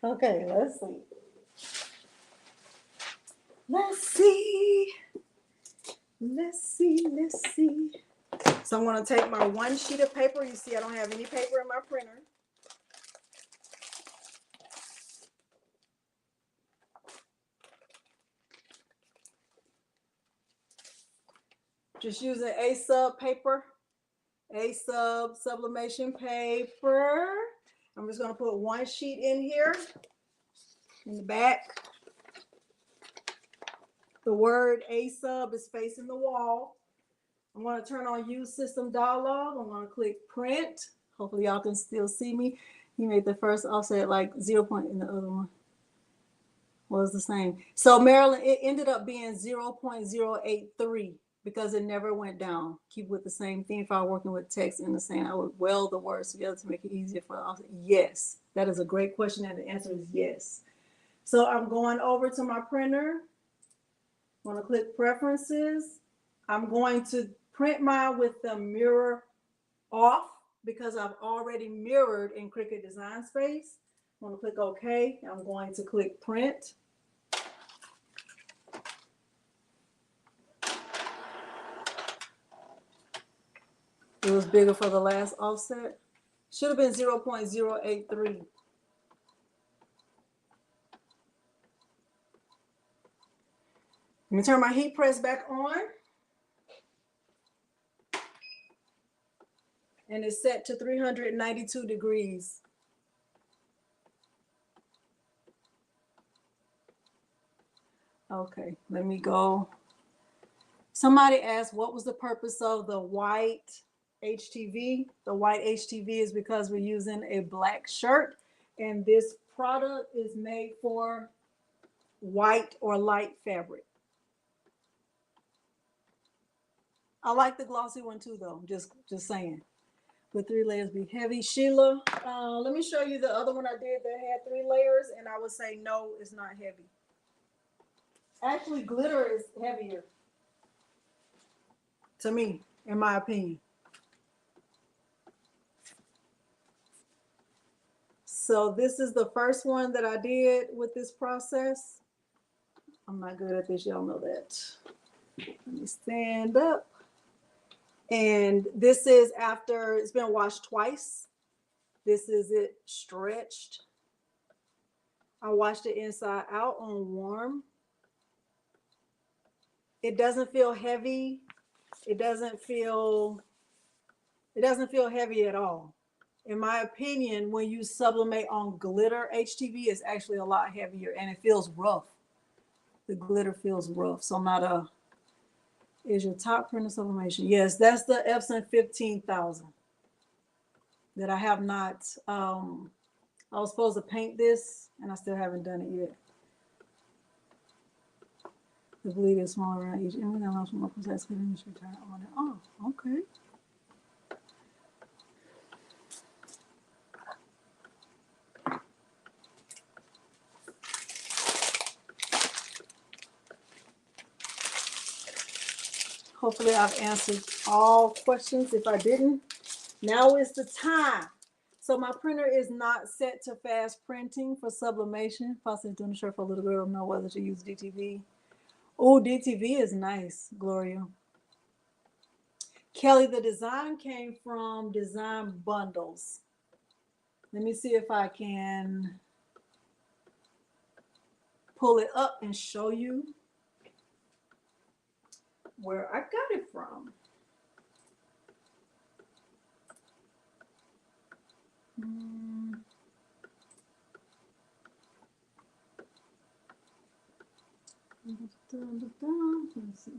Okay, let's see. Let's see. Let's see. Let's see. So I'm going to take my one sheet of paper. You see, I don't have any paper in my printer. Just using A-Sub paper, A-Sub sublimation paper. I'm just going to put one sheet in here in the back. The word A-Sub is facing the wall. I'm going to turn on use system dialog. I'm going to click print. Hopefully y'all can still see me. He made the first offset like 0 point in the other one. Was the same. So Maryland, it ended up being 0.083 because it never went down. Keep with the same thing. If I were working with text in the same, I would weld the words together to make it easier for the offset. Yes, that is a great question, and the answer is yes. So I'm going over to my printer. I'm going to click preferences. I'm going to print mine with the mirror off because I've already mirrored in Cricut Design Space. I'm going to click OK. I'm going to click print. It was bigger for the last offset. Should have been 0.083. Let me turn my heat press back on. And it's set to 392 degrees. Okay, let me go. Somebody asked, what was the purpose of the white HTV? The white HTV is because we're using a black shirt, and this product is made for white or light fabric. I like the glossy one too, though. Just saying. Would 3 layers be heavy? Sheila, let me show you the other one I did that had 3 layers, and I would say no, it's not heavy. Actually, glitter is heavier to me, in my opinion. So this is the first one that I did with this process. I'm not good at this, y'all know that. Let me stand up. And this is after it's been washed twice. This is it stretched. I washed it inside out on warm. It doesn't feel heavy. It doesn't feel heavy at all. In my opinion, when you sublimate on glitter HTV, it's actually a lot heavier and it feels rough. The glitter feels rough. So I'm not a, is your top printer sublimation? Yes, that's the Epson 15,000 that I have not, I was supposed to paint this and I still haven't done it yet. The bleed is small around each image and allows for more precise finish return on it. Oh, okay. Hopefully I've answered all questions. If I didn't, now is the time. So my printer is not set to fast printing for sublimation. Possibly doing a shirt for a little girl, know whether to use DTV. Oh, DTV is nice, Gloria. Kelly, the design came from Design Bundles. Let me see if I can pull it up and show you where I got it from. Let's see.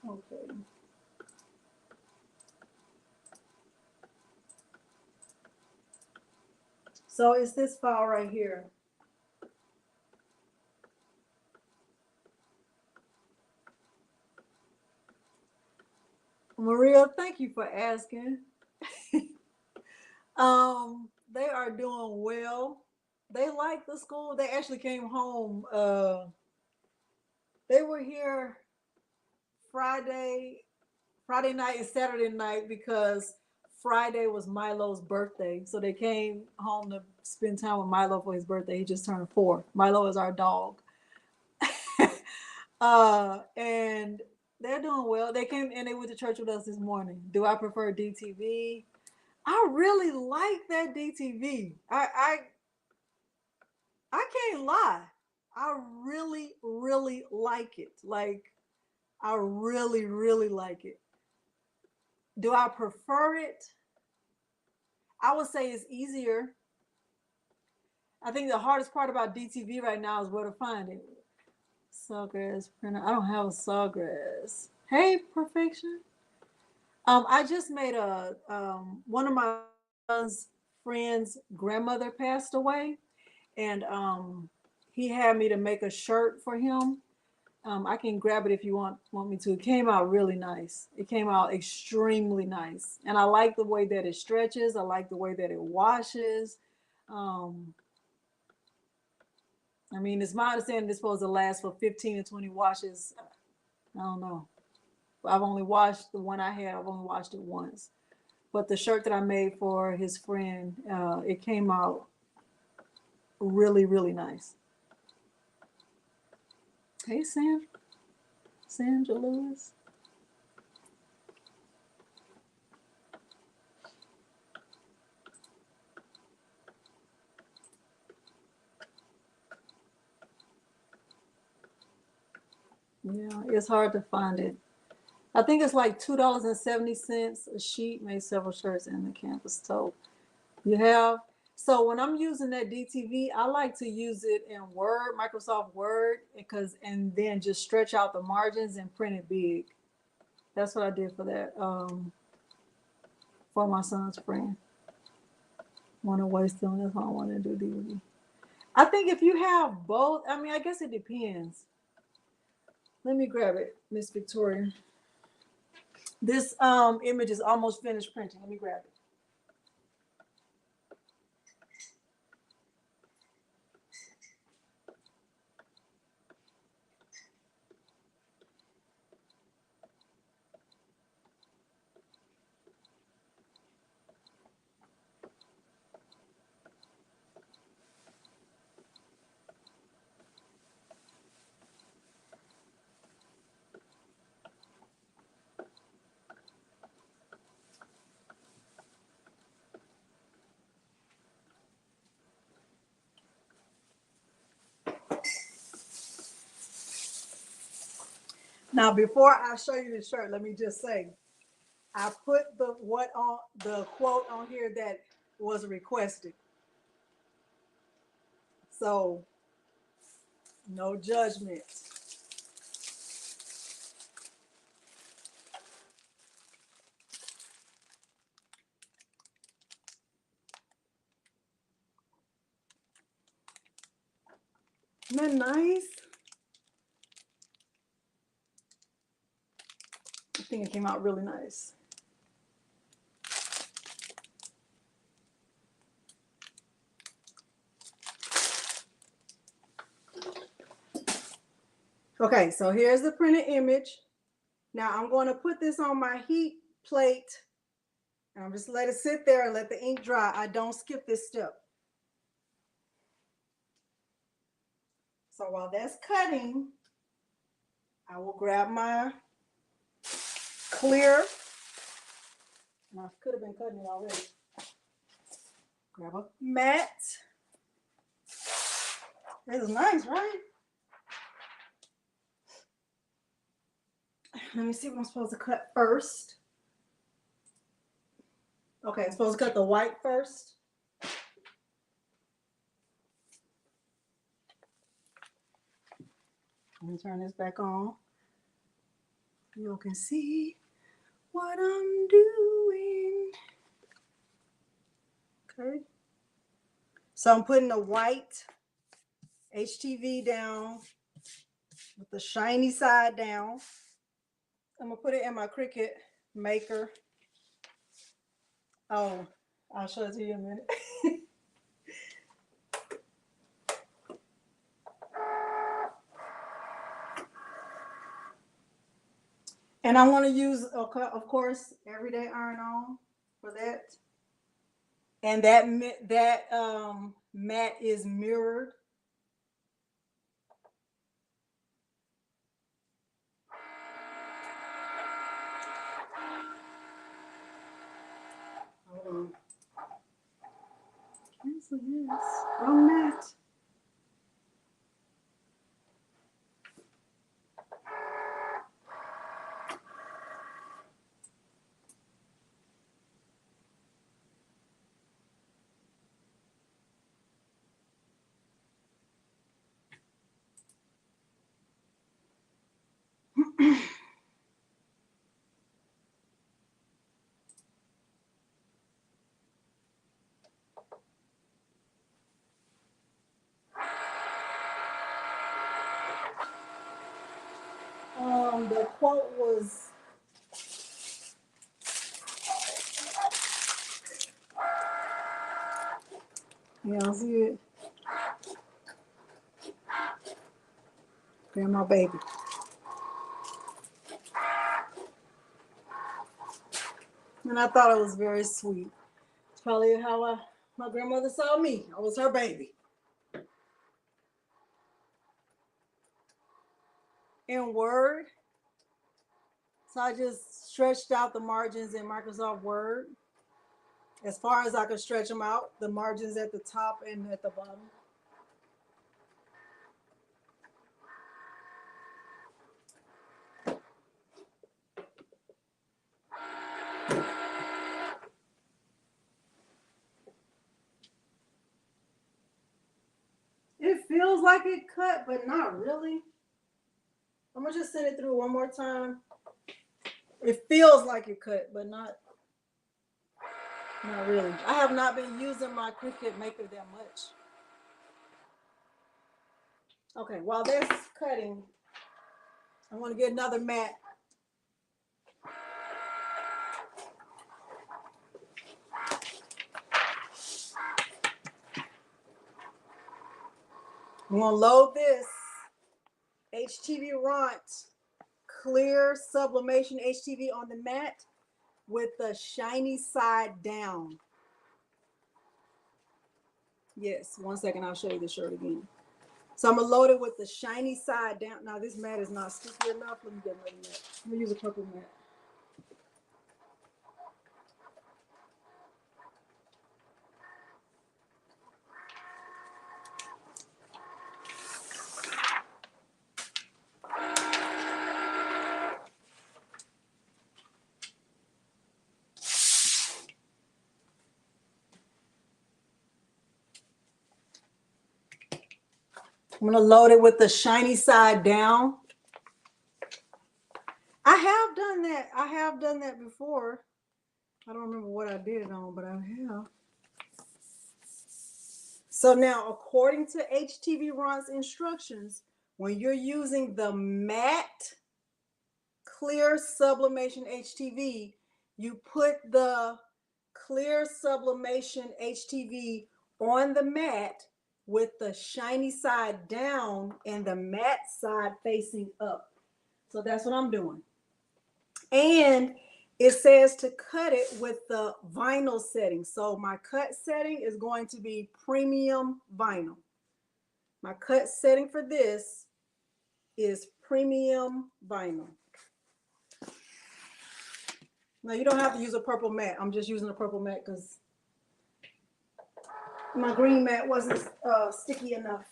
Okay. So it's this file right here. Maria, thank you for asking. They are doing well. They like the school. They actually came home. They were here Friday night and Saturday night because Friday was Milo's birthday. So they came home to spend time with Milo for his birthday. He just turned 4. Milo is our dog. And they're doing well. They came and they went to church with us this morning. Do I prefer DTV? I really like that DTV. I can't lie. I really, really like it. Like, I really, really like it. Do I prefer it? I would say it's easier. I think the hardest part about DTV right now is where to find it. Sawgrass printer. I don't have a Sawgrass. Hey, perfection. I just made a one of my son's friends' grandmother passed away, and he had me to make a shirt for him. I can grab it if you want me to. It came out really nice. It came out extremely nice, and I like the way that it stretches. I like the way that it washes. Um, I mean, it's my understanding it's supposed to last for 15 to 20 washes. I don't know. I've only washed the one I had. I've only washed it once. But the shirt that I made for his friend, it came out really, really nice. Hey, Sandra Lewis. Yeah, it's hard to find it. I think it's like $2.70 a sheet. Made several shirts in the campus tote. You have. So when I'm using that DTV, I like to use it in Word, Microsoft Word, and then just stretch out the margins and print it big. That's what I did for that. For my son's friend. Want to waste them? That's why I want to do DVD. I think if you have both, I mean, I guess it depends. Let me grab it, Miss Victoria. This image is almost finished printing. Let me grab it. Now, before I show you the shirt, let me just say, I put the quote on here that was requested. So, no judgment. Isn't that nice? I think it came out really nice. Okay, so here's the printed image. Now I'm going to put this on my heat plate, and I'm just let it sit there and let the ink dry. I don't skip this step. So while that's cutting, I will grab my clear. I could have been cutting it already. Grab a mat. This is nice, right? Let me see what I'm supposed to cut first. Okay, I'm supposed to cut the white first. Let me turn this back on. You can see what I'm doing. Okay. So I'm putting the white HTV down with the shiny side down. I'm gonna put it in my Cricut maker. Oh, I'll show it to you in a minute. And I want to use, of course, everyday iron on for that. And that mat is mirrored. Hold on. Cancel this. Wrong mat. quote was, y'all see it? Grandma baby. And I thought it was very sweet. It's probably how my grandmother saw me. I was her baby. In Word, so I just stretched out the margins in Microsoft Word as far as I could stretch them out, the margins at the top and at the bottom. It feels like it cut, but not really. I'm gonna just send it through one more time. It feels like it cut, but not really. I have not been using my Cricut Maker that much. Okay, while that's cutting, I want to get another mat. I'm gonna load this HTV Ront Clear Sublimation HTV on the mat with the shiny side down. Yes, 1 second, I'll show you the shirt again. So I'm gonna load it with the shiny side down. Now this mat is not sticky enough. Let me get another mat. I'm gonna use a purple mat. I'm gonna load it with the shiny side down. I have done that. I have done that before. I don't remember what I did it on, but I have. So now, according to HTV Ron's instructions, when you're using the matte clear sublimation HTV, you put the clear sublimation HTV on the mat with the shiny side down and the matte side facing up. So that's what I'm doing. And it says to cut it with the vinyl setting. So my cut setting is going to be premium vinyl. My cut setting for this is premium vinyl. Now you don't have to use a purple mat. I'm just using a purple mat because my green mat wasn't sticky enough.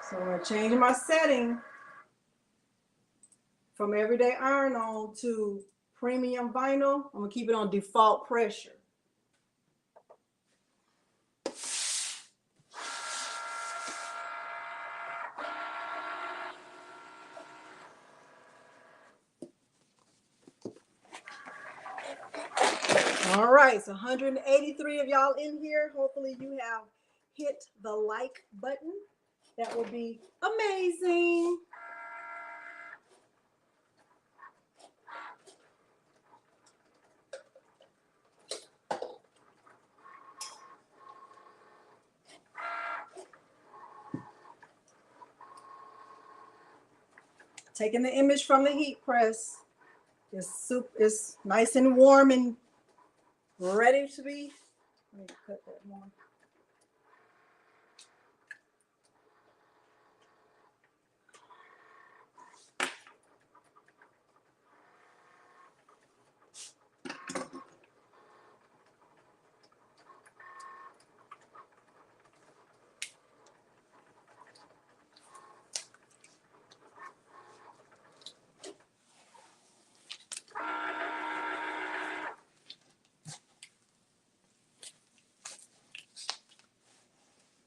So I'm changing my setting from everyday iron on to premium vinyl. I'm gonna keep it on default pressure. All right, so 183 of y'all in here. Hopefully you have hit the like button. That would be amazing. Taking the image from the heat press. It's nice and warm and ready to be. Let me cut that more.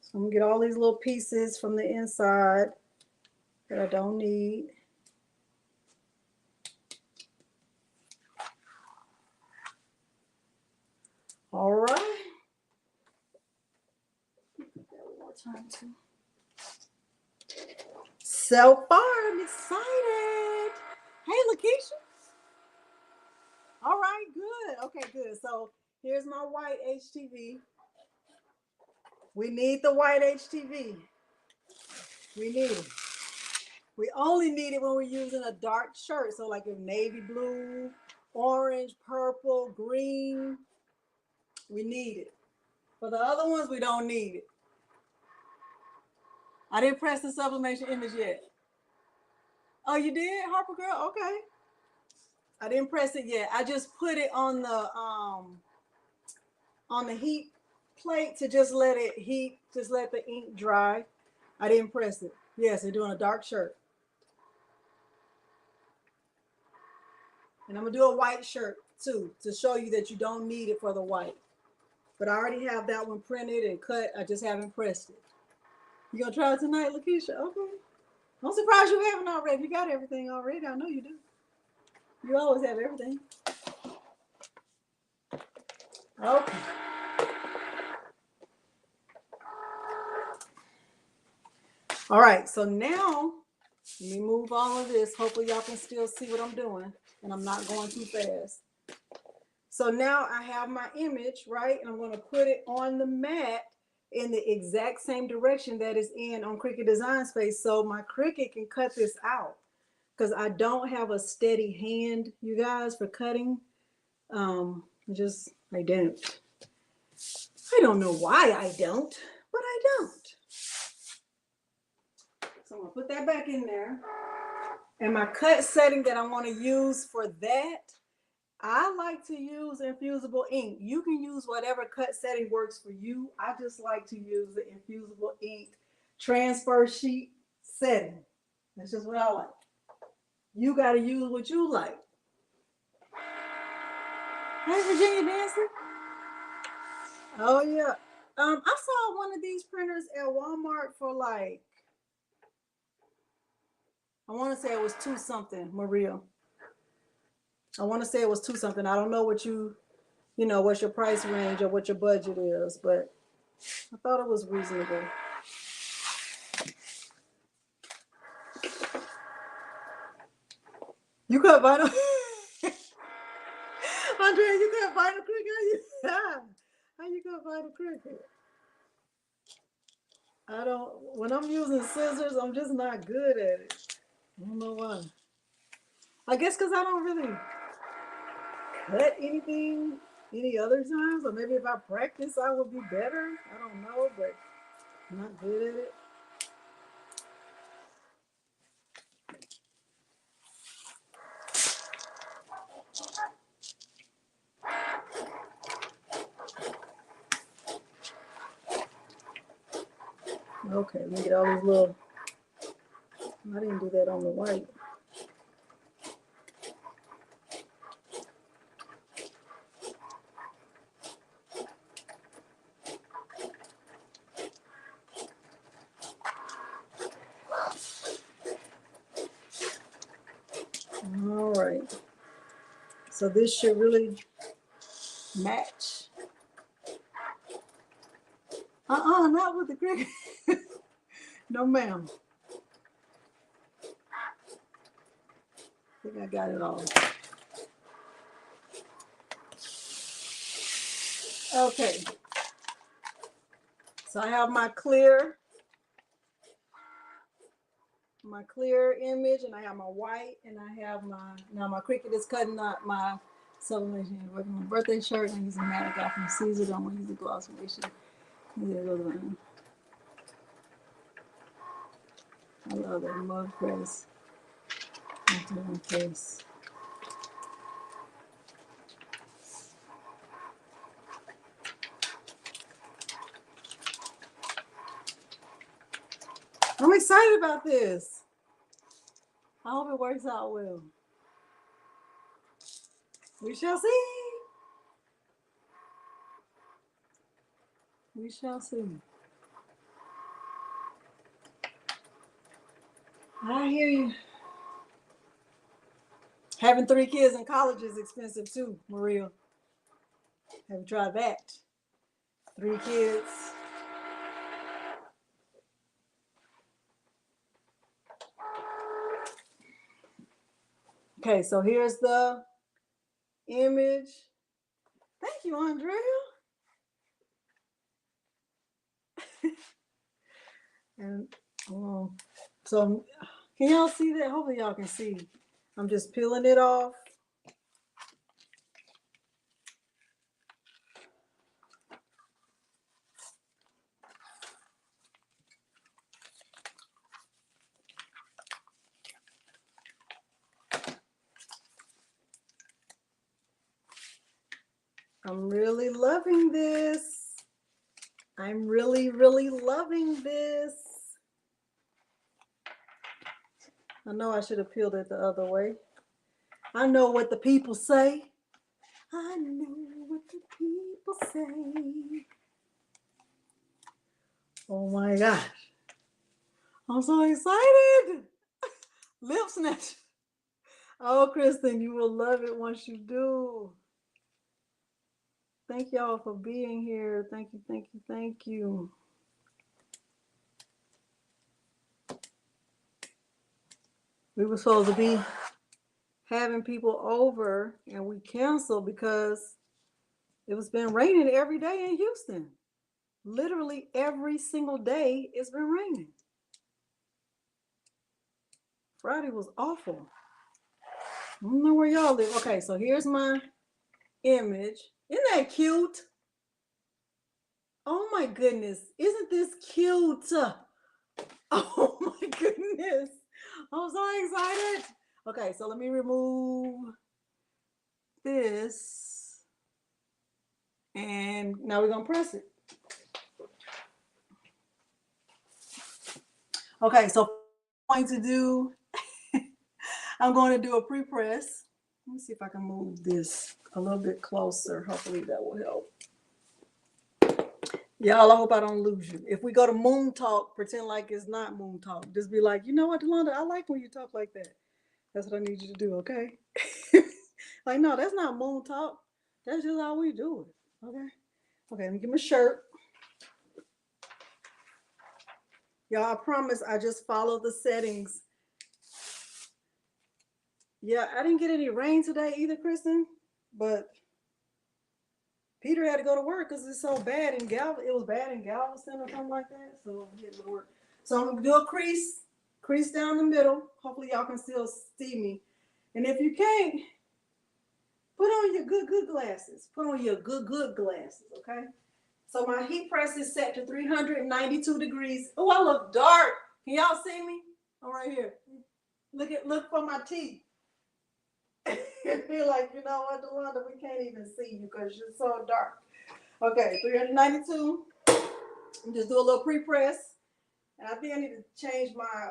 So I'm gonna get all these little pieces from the inside that I don't need. All right. turn to? So far, I'm excited. Hey, Lakeisha. All right, good. Okay, good. So here's my white HTV. We need the white HTV. We need it. We only need it when we're using a dark shirt. So like if navy blue, orange, purple, green, we need it. For the other ones, we don't need it. I didn't press the sublimation image yet. Oh, you did, Harper Girl? Okay. I didn't press it yet. I just put it on the heat plate to just let it heat, just let the ink dry. I didn't press it. Yes, they're doing a dark shirt. And I'm gonna do a white shirt too to show you that you don't need it for the white. But I already have that one printed and cut. I just haven't pressed it. You gonna try it tonight, Lakeisha? Okay. I'm surprised you haven't already. You got everything already. I know you do. You always have everything. Okay. All right, so now let me move all of this. Hopefully y'all can still see what I'm doing and I'm not going too fast. So now I have my image, right? And I'm going to put it on the mat in the exact same direction that is in on Cricut Design Space. So my Cricut can cut this out because I don't have a steady hand, you guys, for cutting. I don't. I don't know why I don't, but I don't. So I'm gonna put that back in there. And my cut setting that I want to use for that, I like to use infusible ink. You can use whatever cut setting works for you. I just like to use the infusible ink transfer sheet setting. That's just what I like. You got to use what you like. Hey, Virginia Nancy. Oh, yeah. I saw one of these printers at Walmart for like, I want to say it was $2 something, Maria. I want to say it was $2 something. I don't know what what's your price range or what your budget is, but I thought it was reasonable. You cut vinyl? Andrea, you cut vinyl Cricut? How you cut vinyl Cricut? When I'm using scissors, I'm just not good at it. I don't know why. I guess because I don't really cut anything any other times, or maybe if I practice, I would be better. I don't know, but I'm not good at it. Okay, let me get all these little. I didn't do that on the white. All right. So this should really match. Not with the Cricut. No, ma'am. I think I got it all. Okay. So I have my clear image, and I have my white, and I have my Cricut is cutting up my sublimation. Working on my birthday shirt, and I'm using matte I got from Caesar. Don't want to use the gloss foundation. I love that mug press. Face. I'm excited about this. I hope it works out well. We shall see. We shall see. I hear you. Having 3 kids in college is expensive too, Maria. Have you tried that? 3 kids. Okay, so here's the image. Thank you, Andrea. And so can y'all see that? Hopefully y'all can see. I'm just peeling it off. I'm really loving this. I'm really, really loving this. I know I should have peeled it the other way. I know what the people say. I know what the people say. Oh my gosh. I'm so excited. Lip snatch. Oh, Kristen, you will love it once you do. Thank y'all for being here. Thank you, thank you, thank you. We were supposed to be having people over and we canceled because it was been raining every day in Houston. Literally every single day it's been raining. Friday was awful. I don't know where y'all live. Okay, so here's my image. Isn't that cute? Oh my goodness. Isn't this cute? Oh my goodness. I'm so excited. Okay, so let me remove this. And now we're going to press it. Okay, so I'm going to do a pre-press. Let me see if I can move this a little bit closer. Hopefully that will help. Y'all, I hope I don't lose you. If we go to Moon Talk, pretend like it's not Moon Talk. Just be like, you know what, Delonda, I like when you talk like that. That's what I need you to do, okay? Like, no, that's not Moon Talk. That's just how we do it, okay? Okay, let me get my shirt. Y'all, I promise I just follow the settings. Yeah, I didn't get any rain today either, Kristen, but Peter had to go to work because it's so bad in Galveston. It was bad in Galveston or something like that, so he had to go to work. So I'm gonna do a crease down the middle. Hopefully y'all can still see me. And if you can't, put on your good glasses. Put on your good glasses, okay? So my heat press is set to 392 degrees. Oh, I look dark. Can y'all see me? I'm right here. Look for my teeth. Feel like, you know what, Delonda, we can't even see you because you're so dark. Okay, 392. Just do a little pre-press. And I think I need to change my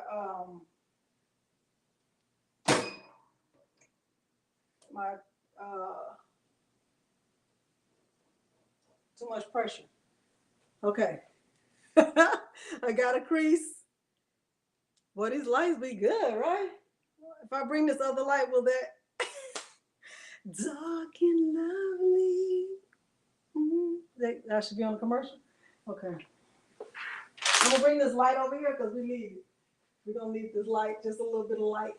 too much pressure. Okay. I got a crease. Well, these lights be good, right? If I bring this other light, will that dark and lovely? That should be on the commercial. Okay. I'm gonna bring this light over here because we need it. We're gonna need this light, just a little bit of light.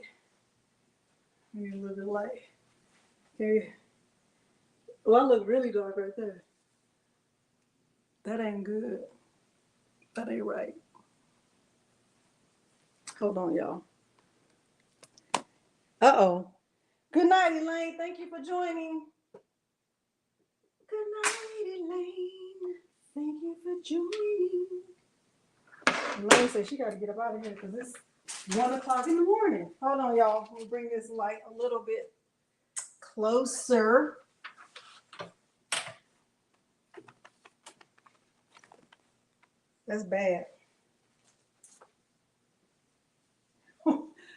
Need a little bit of light. Okay. Well, I look really dark right there. That ain't good. That ain't right. Hold on, y'all. Uh-oh. Good night, Elaine. Thank you for joining. Good night, Elaine. Thank you for joining. Elaine said she got to get up out of here because it's 1 o'clock in the morning. Hold on, y'all. We'll bring this light a little bit closer. That's bad.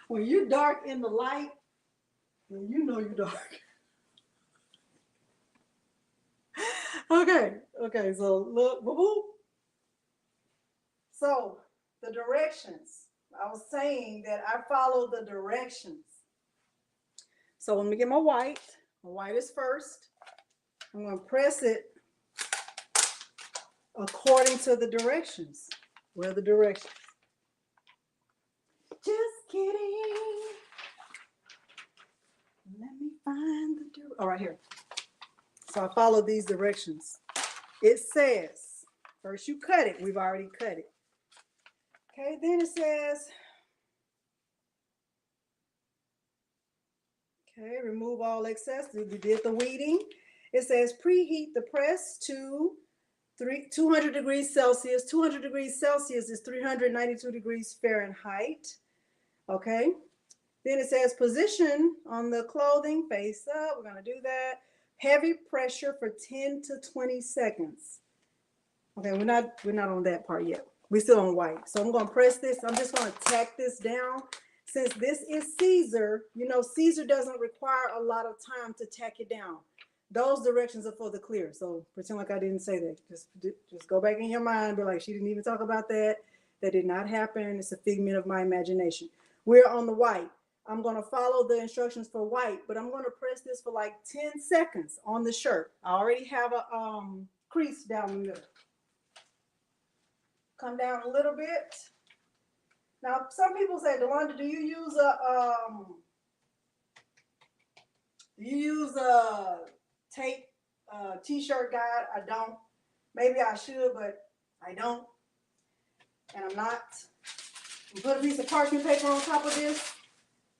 When you're dark in the light, then you know you're dark. Okay, so look, woo-hoo. So the directions. I was saying that I follow the directions. So let me get my white. My white is first. I'm going to press it according to the directions. Where are the directions? Just kidding. Oh, right here. So I follow these directions. It says, first you cut it. We've already cut it. Okay, then it says, okay, remove all excess. We did the weeding. It says preheat the press to 200 degrees Celsius. 200 degrees Celsius is 392 degrees Fahrenheit. Okay. Then it says position on the clothing, face up. We're going to do that. Heavy pressure for 10 to 20 seconds. Okay, we're not on that part yet. We're still on white. So I'm going to press this. I'm just going to tack this down. Since this is Caesar, you know, Caesar doesn't require a lot of time to tack it down. Those directions are for the clear. So pretend like I didn't say that. Just go back in your mind, be like, she didn't even talk about that. That did not happen. It's a figment of my imagination. We're on the white. I'm going to follow the instructions for white, but I'm going to press this for like 10 seconds on the shirt. I already have a crease down the middle. Come down a little bit. Now, some people say, Delonda, do you use a tape t-shirt guide? I don't. Maybe I should, but I don't. And I'm not. Put a piece of parchment paper on top of this.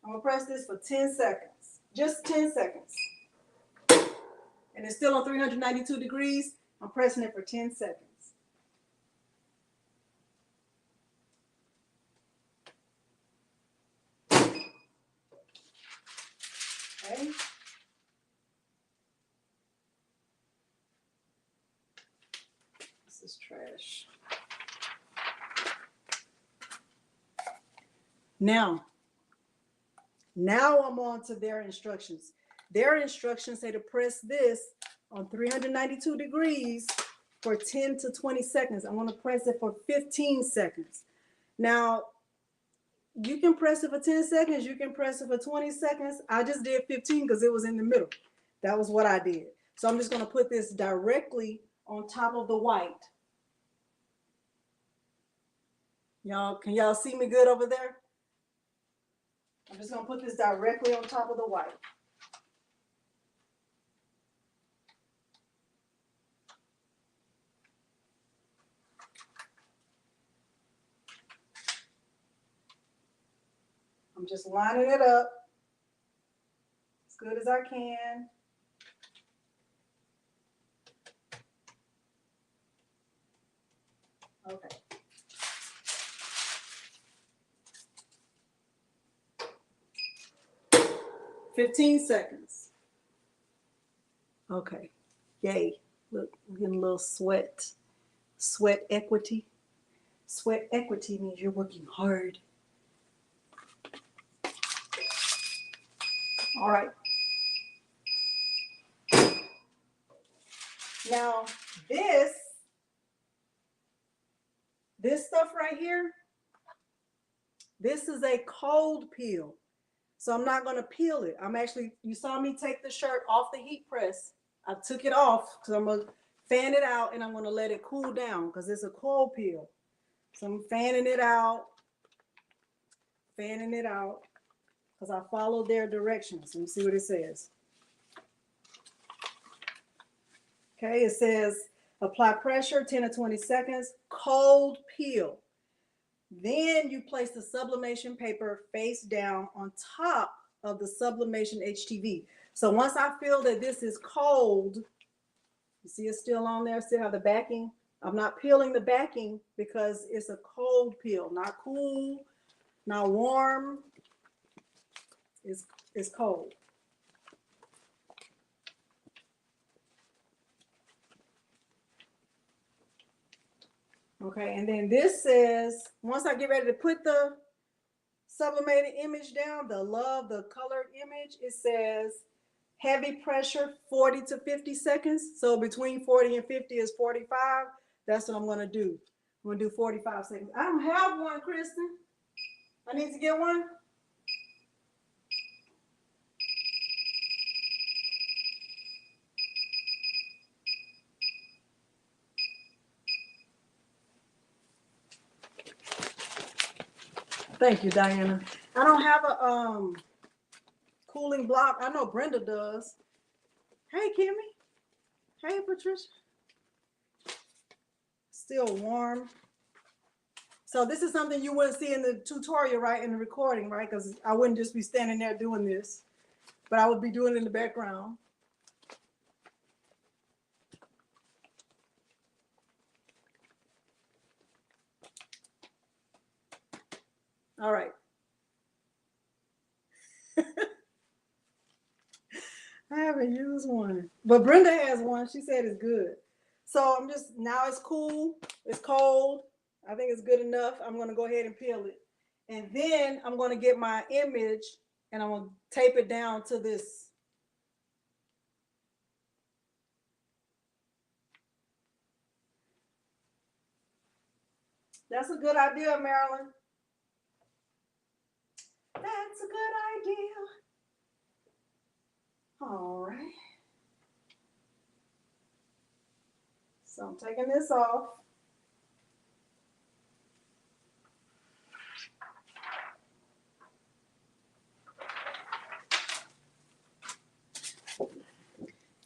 I'm going to press this for 10 seconds. Just 10 seconds. And it's still on 392 degrees. I'm pressing it for 10 seconds. Okay. This is trash. Now I'm on to their instructions. Their instructions say to press this on 392 degrees for 10 to 20 seconds. I want to press it for 15 seconds. Now, you can press it for 10 seconds. You can press it for 20 seconds. I just did 15 because it was in the middle. That was what I did. So I'm just going to put this directly on top of the white. Y'all, can y'all see me good over there? I'm just going to put this directly on top of the white. I'm just lining it up as good as I can. Okay. $15 seconds. Okay. Yay. Look, we're getting a little sweat. Sweat equity. Sweat equity means you're working hard. All right. Now, this stuff right here, this is a cold peel. So I'm not going to peel it. You saw me take the shirt off the heat press. I took it off because I'm going to fan it out and I'm going to let it cool down because it's a cold peel. So I'm fanning it out because I followed their directions. Let me see what it says. Okay, it says apply pressure 10 to 20 seconds, cold peel. Then you place the sublimation paper face down on top of the Sublimation HTV. So once I feel that this is cold, you see it's still on there, still have the backing. I'm not peeling the backing because it's a cold peel, not cool, not warm. It's cold. Okay, and then this says, once I get ready to put the sublimated image down, the colored image, it says heavy pressure 40 to 50 seconds. So between 40 and 50 is 45. That's what I'm going to do. I'm going to do 45 seconds. I don't have one, Kristen. I need to get one. Thank you, Diana. I don't have a cooling block. I know Brenda does. Hey, Kimmy. Hey, Patricia. Still warm. So this is something you wouldn't see in the tutorial, right? In the recording, right? Because I wouldn't just be standing there doing this, but I would be doing it in the background. All right. I haven't used one, but Brenda has one. She said it's good. So I'm just, now it's cool. It's cold. I think it's good enough. I'm going to go ahead and peel it. And then I'm going to get my image and I'm going to tape it down to this. That's a good idea, Marilyn. That's a good idea. All right. So I'm taking this off.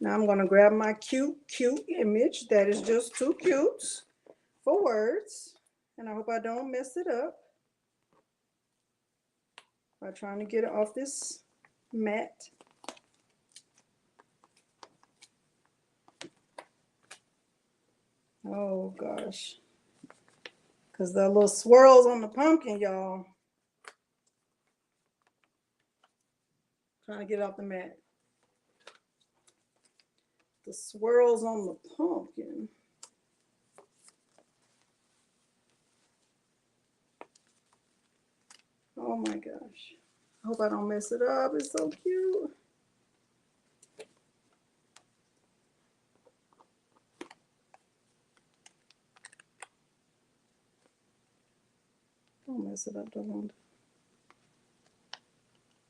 Now I'm going to grab my cute image that is just too cute for words. And I hope I don't mess it up by trying to get it off this mat. Oh gosh. Because the little swirls on the pumpkin, y'all. Trying to get it off the mat. The swirls on the pumpkin. Oh my gosh. I hope I don't mess it up. It's so cute. Don't mess it up, Delonda.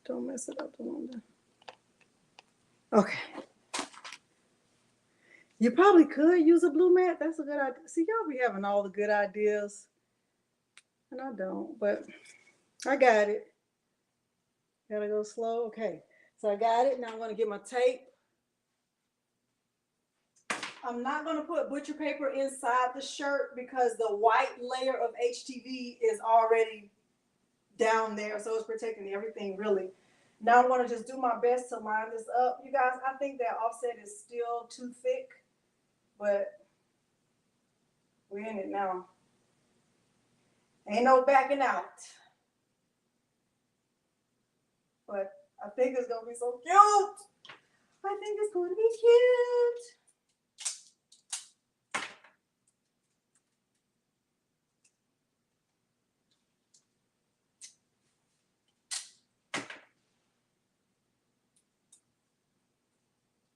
Don't mess it up, Delonda. Okay. You probably could use a blue mat. That's a good idea. See, y'all be having all the good ideas. And I don't, but I got it. Gotta go slow. Okay. So I got it. Now I'm going to get my tape. I'm not going to put butcher paper inside the shirt because the white layer of HTV is already down there. So it's protecting everything really. Now I'm going to just do my best to line this up. You guys, I think that offset is still too thick, but we're in it now. Ain't no backing out. But I think it's going to be so cute. I think it's going to be cute.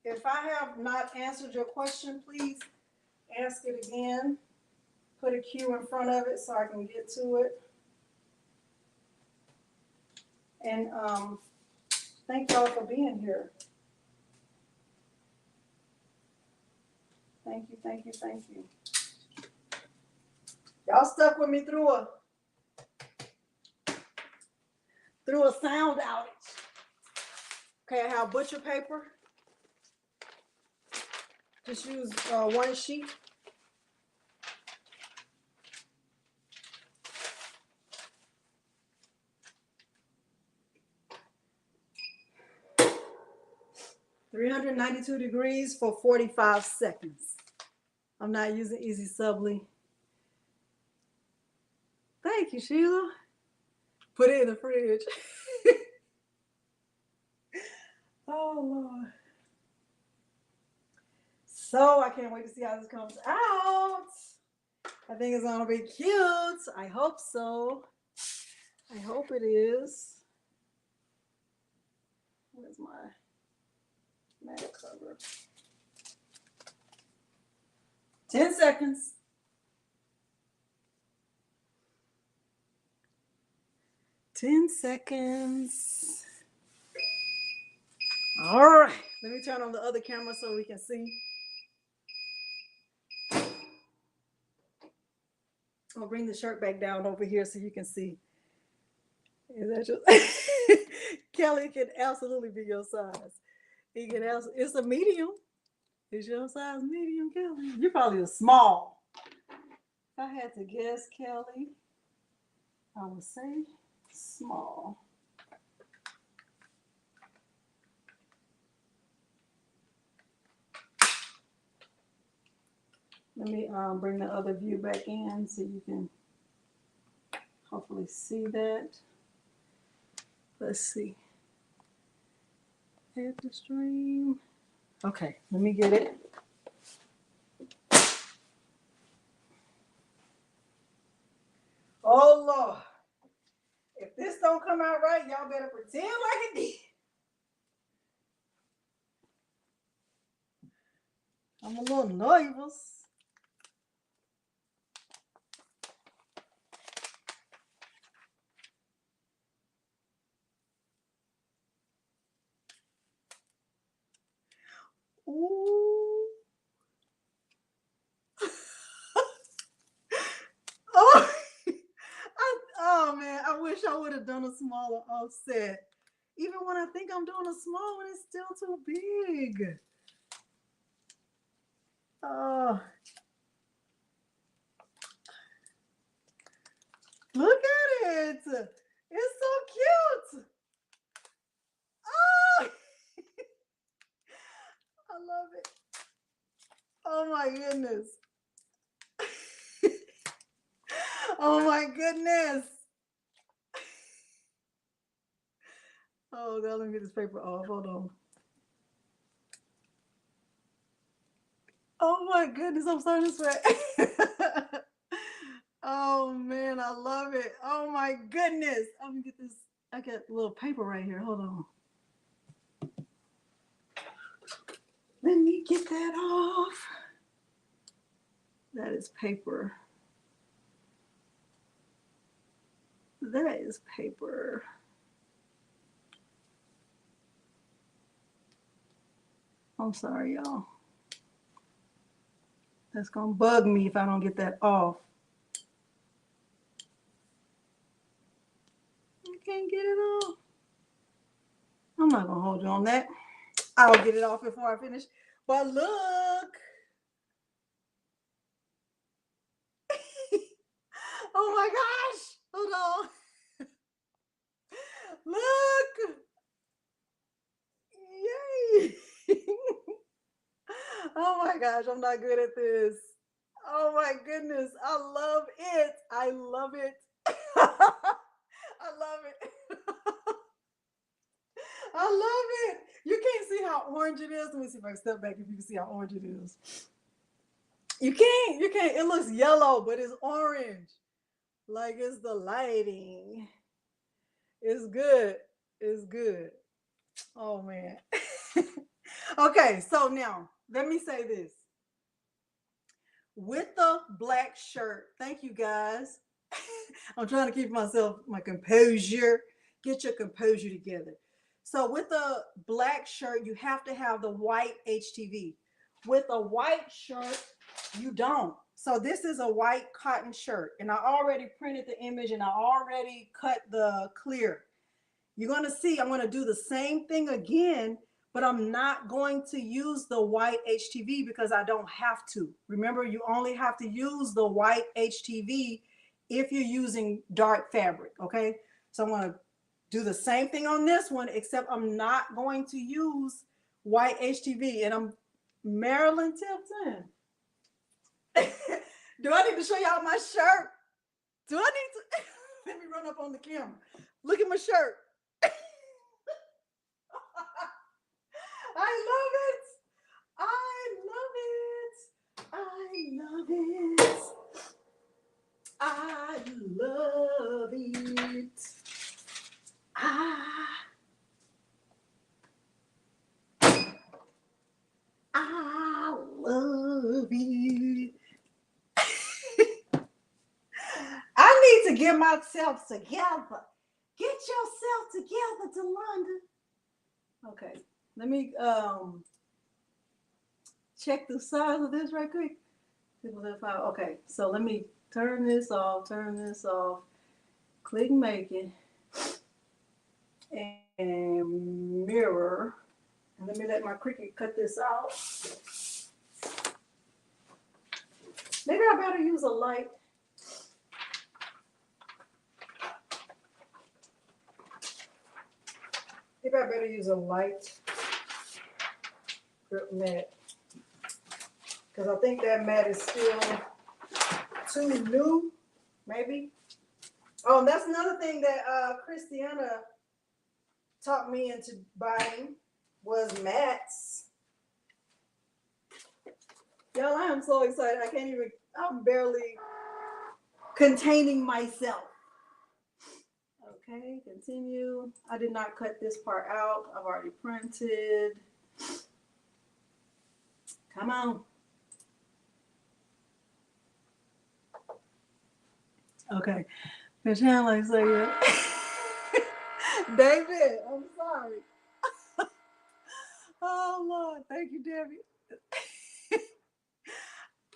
If I have not answered your question, please ask it again. Put a Q in front of it so I can get to it. And thank y'all for being here. Thank you, thank you, thank you. Y'all stuck with me through a sound outage. Okay, I have butcher paper. Just use one sheet. (392 degrees) for 45 seconds. I'm not using Easy Subli. Thank you, Sheila. Put it in the fridge. Oh, Lord. So I can't wait to see how this comes out. I think it's going to be cute. I hope so. I hope it is. Where's my mat cover? 10 seconds. 10 seconds. All right. Let me turn on the other camera so we can see. I'll bring the shirt back down over here so you can see. Is that just Kelly can absolutely be your size. You can ask, it's a medium. Is your size medium, Kelly? You're probably a small. If I had to guess, Kelly, I would say small. Let me bring the other view back in so you can hopefully see that. Let's see. Add the stream. Okay, let me get it. Oh Lord. If this don't come out right, y'all better pretend like it did. I'm a little nervous. Ooh. Oh. Oh man, I wish I would have done a smaller offset. Even when I think I'm doing a small one, it's still too big. Oh. Look at it. It's so cute. Oh. I love it. Oh my goodness. Oh my goodness. Oh God, let me get this paper off. Hold on. Oh my goodness, I'm starting to sweat. Oh man, I love it. Oh my goodness. I'm gonna get this. I got a little paper right here. Hold on. Let me get that off. That is paper. That is paper. I'm sorry, y'all. That's gonna bug me if I don't get that off. I can't get it off. I'm not gonna hold you on that. I'll get it off before I finish. But look. Oh my gosh. Hold on. Look. Yay. Oh my gosh, I'm not good at this. Oh my goodness. I love it. I love it. I love it. I love it. You can't see how orange it is. Let me see if I can step back if you can see how orange it is. You can't. You can't. It looks yellow, but it's orange. Like it's the lighting. It's good. It's good. Oh man. Okay, so now let me say this. With the black shirt, thank you guys. I'm trying to keep my composure. Get your composure together. So with the black shirt, you have to have the white HTV. With a white shirt, you don't. So this is a white cotton shirt, and I already printed the image and I already cut the clear. You're going to see I'm going to do the same thing again, but I'm not going to use the white HTV because I don't have to. Remember, you only have to use the white HTV if you're using dark fabric, okay? So I'm going to do the same thing on this one, except I'm not going to use white HTV, and I'm Marilyn Tipton. Do I need to show y'all my shirt? Do I need to? Let me run up on the camera. Look at my shirt. I love it. I love it. I love it. I love it. I love it. I need to get myself together. Get yourself together, Delonda. Okay, let me check the size of this right quick. Okay, so let me turn this off, click make it, and mirror. And Let me let my Cricut cut this out. Maybe I better use a light. Maybe I better use a light grip mat. Because I think that mat is still too new, maybe. Oh, and that's another thing that Christiana taught me into buying was mats. Y'all, I am so excited. I can't even, I'm barely containing myself. Okay, continue. I did not cut this part out. I've already printed. Come on. Okay. The channel like David, I'm sorry. Oh Lord, thank you, Debbie.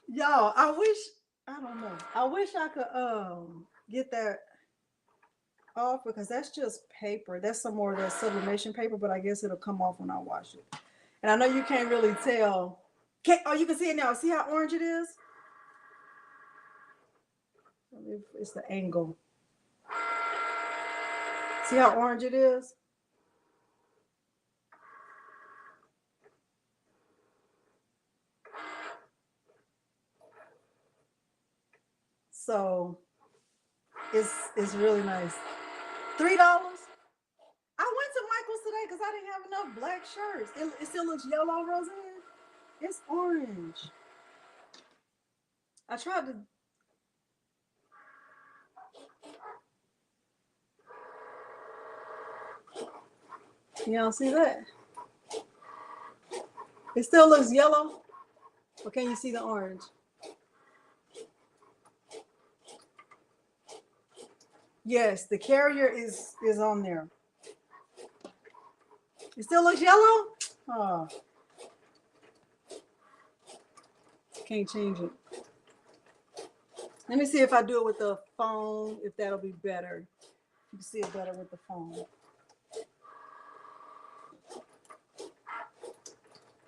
Y'all, I don't know. I wish I could get that off because that's just paper. That's some more of that sublimation paper, but I guess it'll come off when I wash it. And I know you can't really tell. Oh, you can see it now. See how orange it is? It's the angle. See how orange it is? So it's really nice. $3. I went to Michael's today because I didn't have enough black shirts. It still looks yellow, Roseanne. It's orange. I tried to. Y'all see that? It still looks yellow. Or can you see the orange? Yes, the carrier is on there. It still looks yellow? Oh. Can't change it. Let me see if I do it with the phone, if that'll be better. You can see it better with the phone.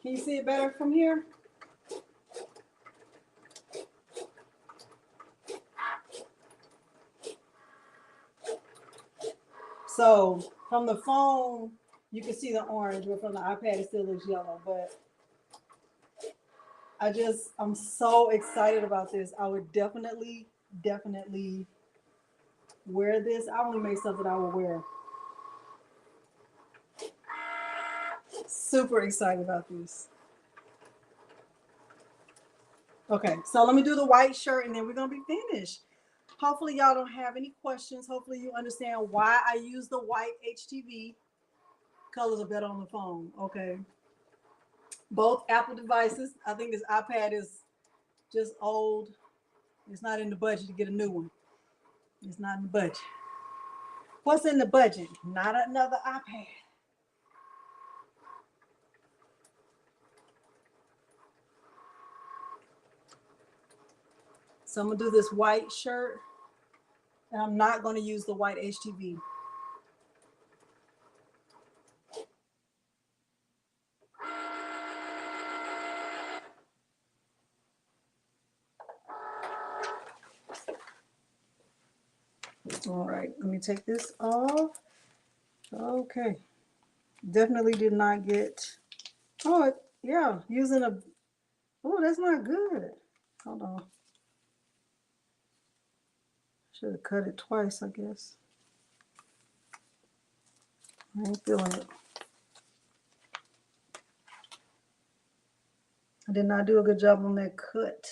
Can you see it better from here? So from the phone, you can see the orange, but from the iPad, it still looks yellow. But I'm so excited about this. I would definitely wear this. I only make stuff that I will wear. Super excited about this. Okay, so let me do the white shirt and then we're gonna be finished. Hopefully y'all don't have any questions. Hopefully you understand why I use the white HTV. Colors are better on the phone. Okay. Both Apple devices. I think this iPad is just old. It's not in the budget to get a new one. It's not in the budget. What's in the budget? Not another iPad. So I'm gonna do this white shirt and I'm not gonna use the white HTV. All right, let me take this off. Okay, definitely did not get, oh yeah, using a, oh, that's not good. Hold on. Should have cut it twice, I guess. I ain't feeling it. I did not do a good job on that cut,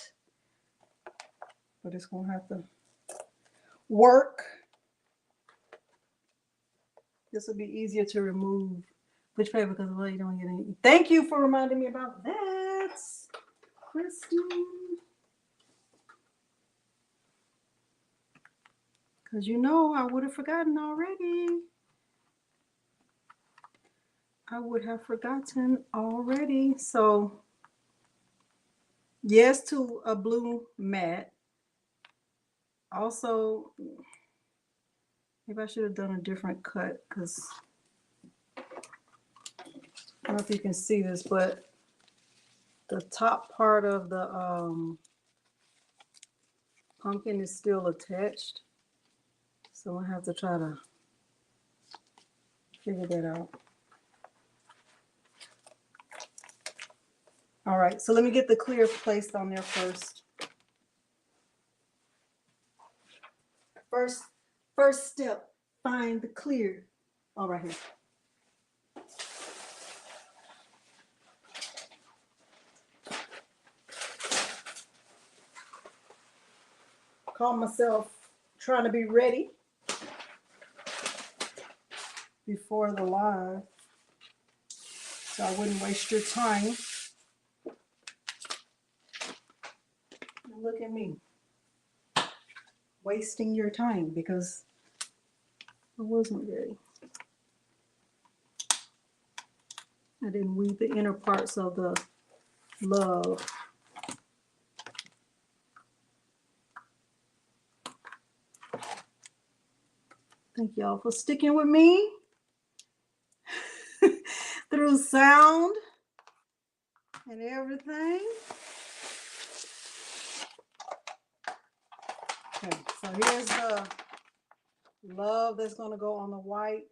but it's gonna have to work. This will be easier to remove. Which paper? Because well, you don't get any. Thank you for reminding me about that, Christine. Because you know I would have forgotten already. I would have forgotten already. So yes to a blue mat. Also, maybe I should have done a different cut because I don't know if you can see this, but the top part of the pumpkin is still attached. So I have to try to figure that out. All right, so let me get the clear placed on there first. First step, find the clear. Oh, right here. Call myself trying to be ready before the live, so I wouldn't waste your time. Look at me wasting your time because I wasn't ready. I didn't weave the inner parts of the love. Thank y'all for sticking with me through sound and everything. Okay, so here's the love that's going to go on the white.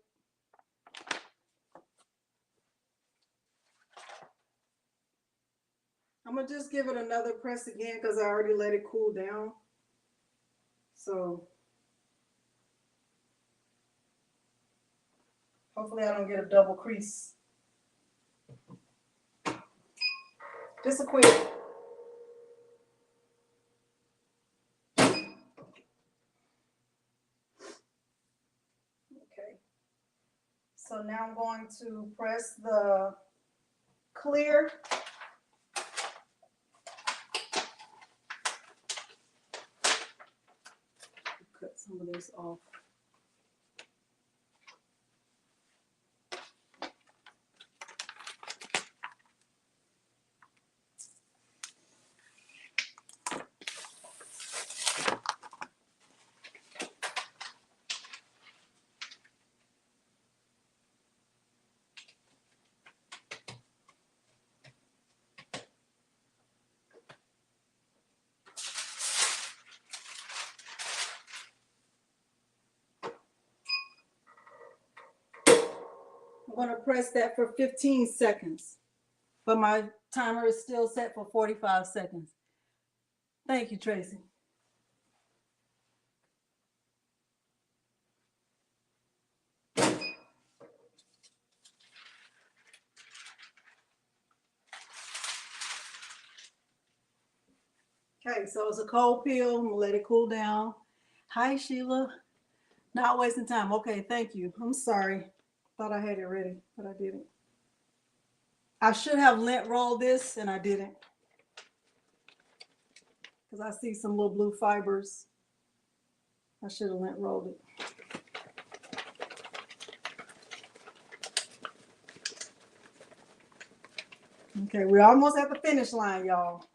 I'm going to just give it another press again because I already let it cool down. So hopefully I don't get a double crease. Just a quick. Okay. So now I'm going to press the clear. Cut some of this off. I'm going to press that for 15 seconds, but my timer is still set for 45 seconds. Thank you, Tracy. Okay, so it's a cold peel. I'm gonna let it cool down. Hi, Sheila. Not wasting time. Okay, thank you. I'm sorry. Thought I had it ready, but I didn't. I should have lint rolled this, and I didn't. Because I see some little blue fibers. I should have lint rolled it. Okay, we're almost at the finish line, y'all.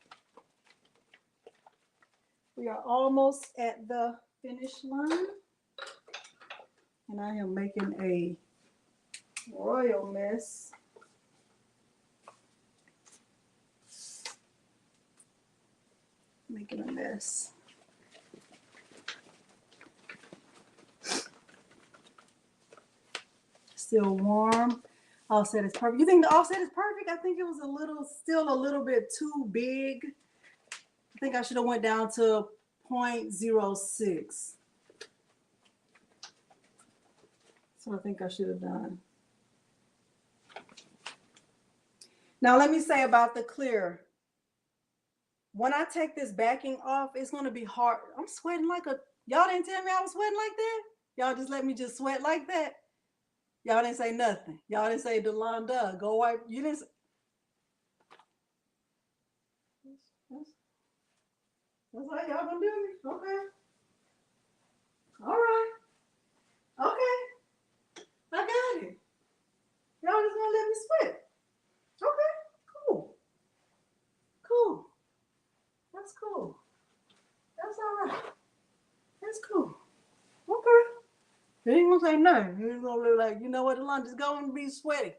We are almost at the finish line. And I am making a royal mess. Making a mess. Still warm. Offset is perfect. You think the offset is perfect? I think it was still a little bit too big. I think I should have went down to 0.06. So I think I should have done. Now let me say about the clear. When I take this backing off, it's going to be hard. I'm sweating like a, y'all didn't tell me I was sweating like that? Y'all just let me just sweat like that? Y'all didn't say nothing. Y'all didn't say, Delonda, go wipe. You didn't say. That's how y'all gonna do me? Okay. All right. Okay. I got it. Y'all just gonna let me sweat. Okay. Cool. Cool. That's cool. That's all right. That's cool. Okay. He ain't gonna say nothing. He's gonna look like, you know what, Delonda, just go and be sweaty.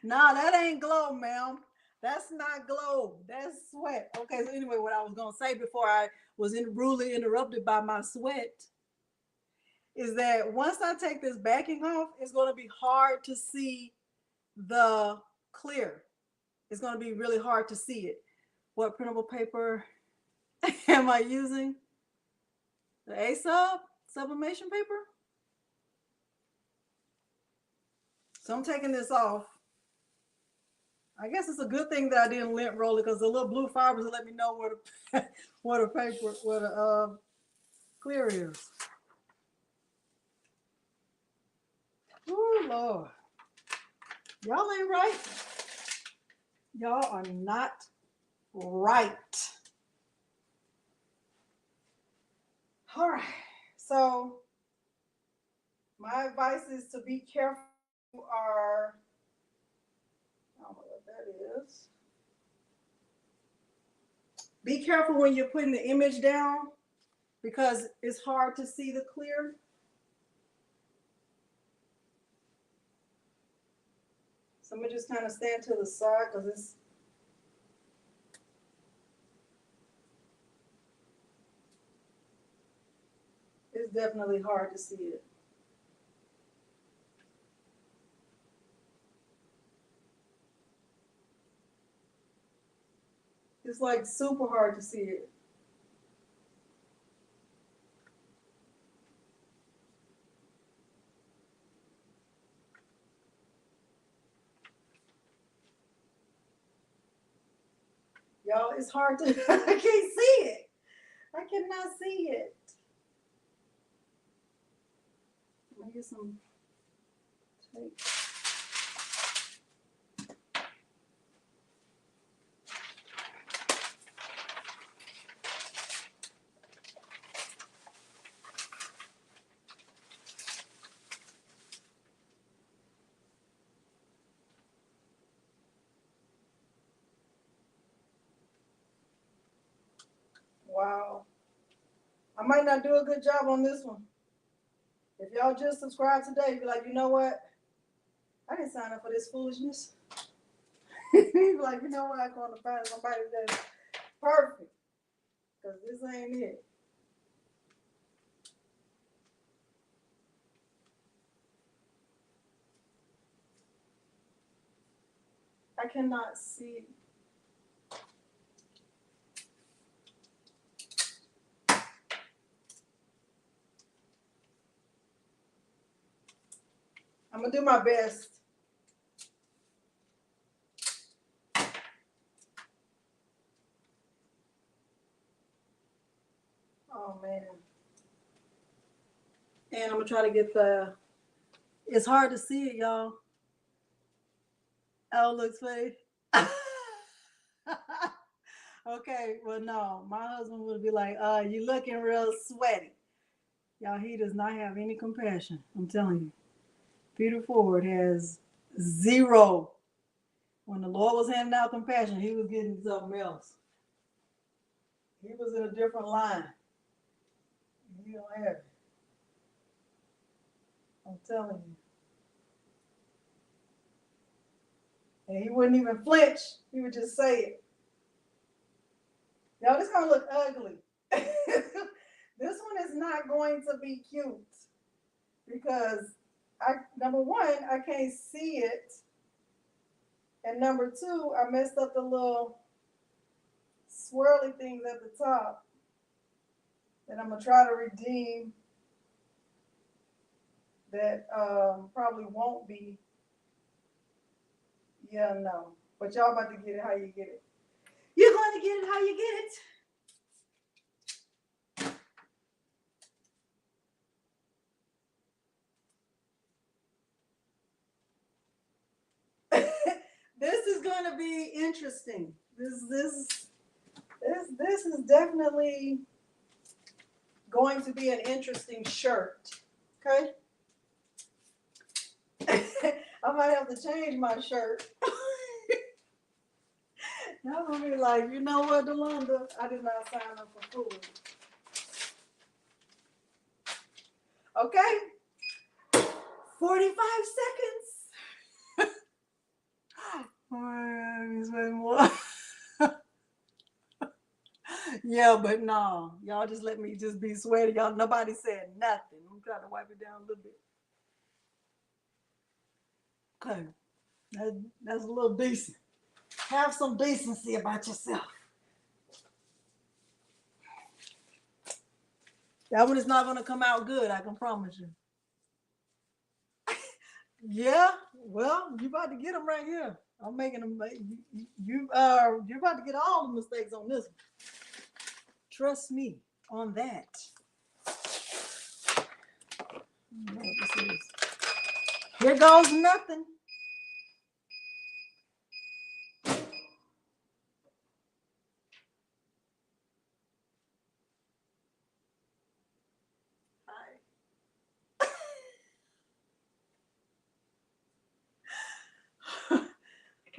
Nah, that ain't glow, ma'am. That's not glow. That's sweat. Okay, so anyway, what I was gonna say before I was rudely interrupted by my sweat is that once I take this backing off, it's gonna be hard to see the clear. It's gonna be really hard to see it. What printable paper am I using? The sublimation paper. So I'm taking this off. I guess it's a good thing that I didn't lint roll it because the little blue fibers will let me know where the where the paper, where the clear is. Oh Lord, y'all ain't right. Y'all are not right. All right. So my advice is to be careful. I don't know what that is. Be careful when you're putting the image down because it's hard to see the clear. So I'm gonna just kind of stand to the side because it's definitely hard to see it. It's like super hard to see it. Y'all, it's hard to, I can't see it. I cannot see it. Let me get some tape. Wow. I might not do a good job on this one. If y'all just subscribe today, be like, you know what? I didn't sign up for this foolishness. Be like, you know what? I'm going to find somebody that's perfect. Because this ain't it. I cannot see. I'm going to do my best. Oh, man. And I'm going to try to get it's hard to see it, y'all. Oh, looks fake. Okay, well, no. My husband would be like, you looking real sweaty. Y'all, he does not have any compassion. I'm telling you. Peter Ford has zero. When the Lord was handing out compassion, he was getting something else. He was in a different line. He don't have it. I'm telling you. And he wouldn't even flinch. He would just say it. Y'all, this gonna look ugly. This one is not going to be cute because number one, I can't see it. And number two, I messed up the little swirly things at the top that I'm gonna try to redeem that probably won't be. Yeah, no. But y'all about to get it how you get it. You're going to get it how you get it. This is going to be interesting. This is definitely going to be an interesting shirt. Okay. I might have to change my shirt. Y'all gonna be like, you know what, Delonda? I did not sign up for food. Okay. 45 seconds. Yeah, but no, y'all just let me just be sweaty. Y'all, nobody said nothing. I'm trying to wipe it down a little bit. Okay, that's a little decent. Have some decency about yourself. That one is not going to come out good. I can promise you. Yeah, well, you about to get them right here. I'm making them. You're about to get all the mistakes on this one. Trust me on that. I don't know what this is. Here goes nothing.